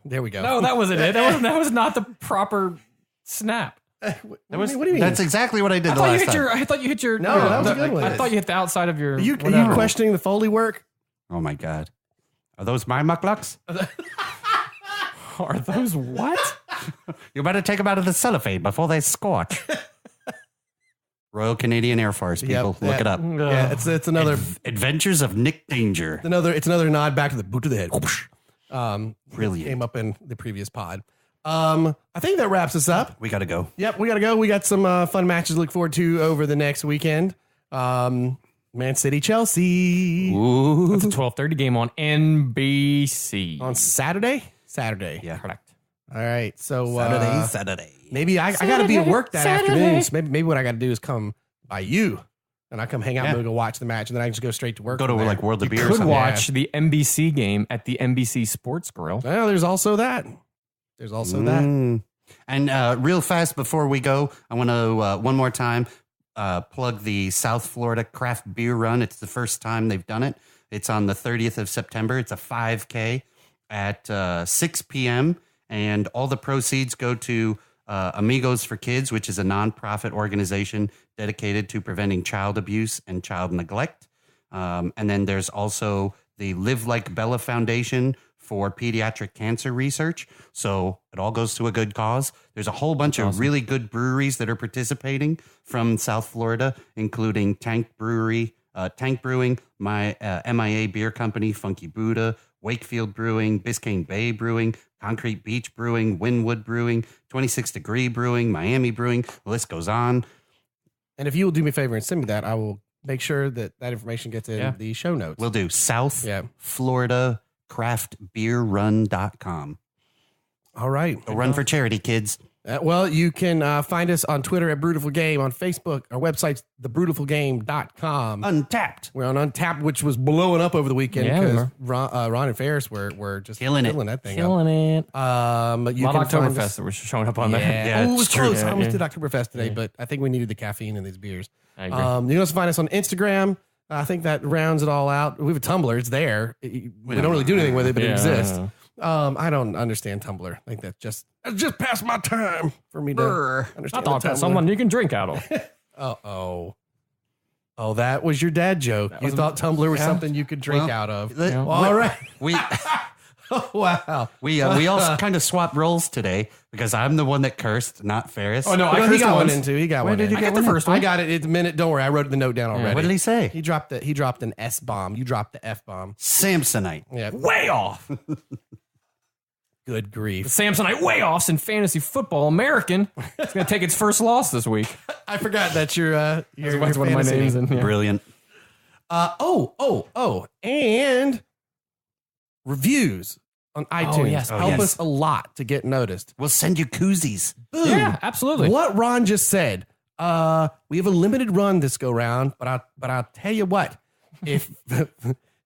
There we go. No, that wasn't it. That was not the proper snap. What do you mean? That's exactly what I did the last time. I thought you hit your. No, that was a good one. I thought you hit the outside of your. Are you whatever. questioning the Foley work? Oh, my God. Are those my mucklucks? Are those what? You better take them out of the cellophane before they scorch. Royal Canadian Air Force, people. Yep, Look it up. Yeah, it's another Adventures of Nick Danger. it's another nod back to the boot to the head. Brilliant. Came up in the previous pod. I think that wraps us up. We got to go. Yep, we gotta go. We got some fun matches to look forward to over the next weekend. Man City, Chelsea Ooh. It's a 12:30 game on NBC on Saturday. Yeah. Correct. All right. So Saturday. maybe I got to be at work that afternoon. So maybe what I got to do is come by you, and I come hang out and go watch the match, and then I can just go straight to work. Go to from there. like World of Beer or Could something. watch the NBC game at the NBC Sports Grill. Well, there's also that. There's also that. And real fast before we go, I want to one more time plug the South Florida Craft Beer Run. It's the first time they've done it. It's on the 30th of September. It's a 5K at 6 p.m. And all the proceeds go to Amigos for Kids, which is a nonprofit organization dedicated to preventing child abuse and child neglect. And then there's also the Live Like Bella Foundation for pediatric cancer research. So it all goes to a good cause. There's a whole bunch of really good breweries that are participating from South Florida, including Tank Brewing, my MIA Beer Company, Funky Buddha, Wakefield Brewing, Biscayne Bay Brewing, Concrete Beach Brewing, Wynwood Brewing, 26 Degree Brewing, Miami Brewing. The list goes on. And if you will do me a favor and send me that, I will make sure that information gets in the show notes. We'll do South Florida craftbeerrun.com. All right. Go run for charity, kids. Well, you can find us on Twitter at Brutiful Game, on Facebook. Our website's thebrutifulgame.com. Untapped. We're on Untapped, which was blowing up over the weekend Yeah, we because were. Ron and Ferris were just Killing it. that thing Killing it. up. You A lot can of find Oktoberfest us. that was showing up on Yeah. there. Yeah, Oh, it was it's true. close. I almost Yeah. did Oktoberfest today, but I think we needed the caffeine in these beers. I agree. You can also find us on Instagram. I think that rounds it all out. We have a Tumblr. It's there. We don't really do anything with it, but it exists. I don't understand Tumblr. I think that's just past my time for me to I understand. thought that's someone you can drink out of. Oh, that was your dad joke. You thought Tumblr was something you could drink out of. Well, all right. We Oh, wow. we all kind of swapped roles today because I'm the one that cursed, not Ferris. Oh, no, He I cursed got one once. in too. He got Where one did in. you I get got the one? first one. I got it. It's a minute. Don't worry. I wrote the note down already. What did he say? He dropped an S bomb. You dropped the F bomb. Samsonite. Yeah. Way off. Good grief. Samsonite way offs in fantasy football. American. It's going to take its first loss this week. I forgot that your That's one of my fantasy. names. Yeah. Brilliant. And reviews on iTunes yes. help us a lot to get noticed. We'll send you koozies. Boom. Yeah, absolutely. What Ron just said. We have a limited run this go round, but I'll tell you what. If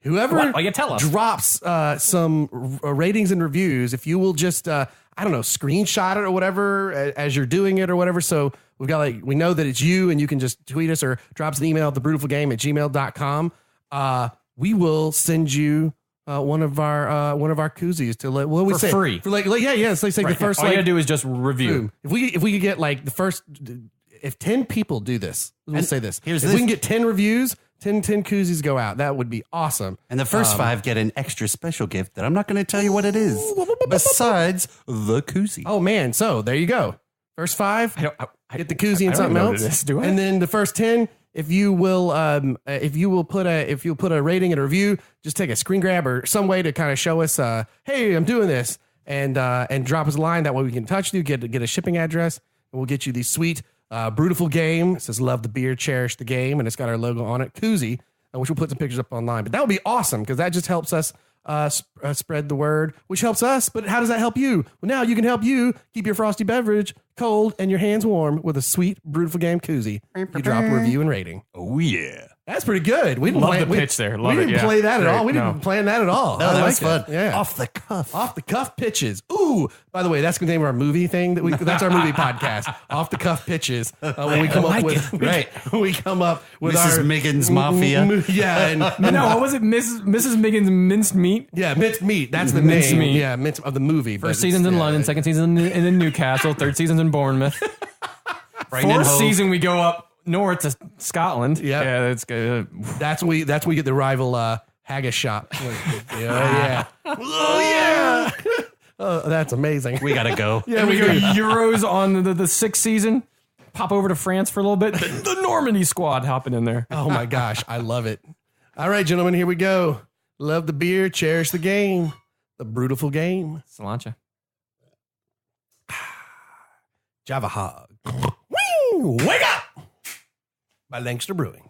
Whoever What? Well, you tell us. drops some ratings and reviews, if you will just, I don't know, screenshot it or whatever as you're doing it or whatever. So we've got we know that it's you, and you can just tweet us or drop us an email at thebrewtifulgame@gmail.com. We will send you one of our koozies to what we For say free. for it's like the first All you gotta do is just review. If we could get like the first, if 10 people do this, we'll say this. If this. we can get 10 reviews, 10 koozies go out. That would be awesome. And the first 5 get an extra special gift that I'm not going to tell you what it is. Besides the koozie. Oh man, so there you go. First 5, get the koozie and something else. Do I? And then the first 10, if you will put a rating and a review, just take a screen grab or some way to kind of show us, hey, I'm doing this, and drop us a line. That way we can touch you, get a shipping address, and we'll get you the sweet Brewtiful Game. It says love the beer, cherish the game, and it's got our logo on it, koozie, which we'll put some pictures up online. But that would be awesome because that just helps us spread the word, which helps us. But how does that help you? Well, now you can help you keep your frosty beverage cold and your hands warm with a sweet Brewtiful Game koozie. You drop a review and rating. Oh yeah. That's pretty good. We didn't Love play, the pitch there. Love we it, didn't yeah. play that at Great. all. We No. didn't plan that at all. No, I that like was fun. it. Yeah. Off the cuff. Off the cuff pitches. Ooh, by the way, that's the name of our movie thing. That's our movie podcast. Off the cuff pitches. When we come up with we come up with Mrs. our Miggins Mafia. Yeah, and No, what was it? Mrs. Miggins Minced Meat. yeah, minced meat. That's the Minced name. meat. Yeah, minced of the movie. First season's in London, second season in Newcastle, third season's in Bournemouth. Fourth season we go up north to Scotland. Yep. Yeah, that's good. That's when we get the rival haggis shop. Yeah. Oh yeah. Oh, that's amazing. We got to go. Yeah, We go Euros on the sixth season. Pop over to France for a little bit. The Normandy squad hopping in there. Oh my gosh, I love it. All right, gentlemen, here we go. Love the beer, cherish the game. The Brewtiful Game. Cilantro. Java Hog. Wing! Wake up! By Lancaster Brewing.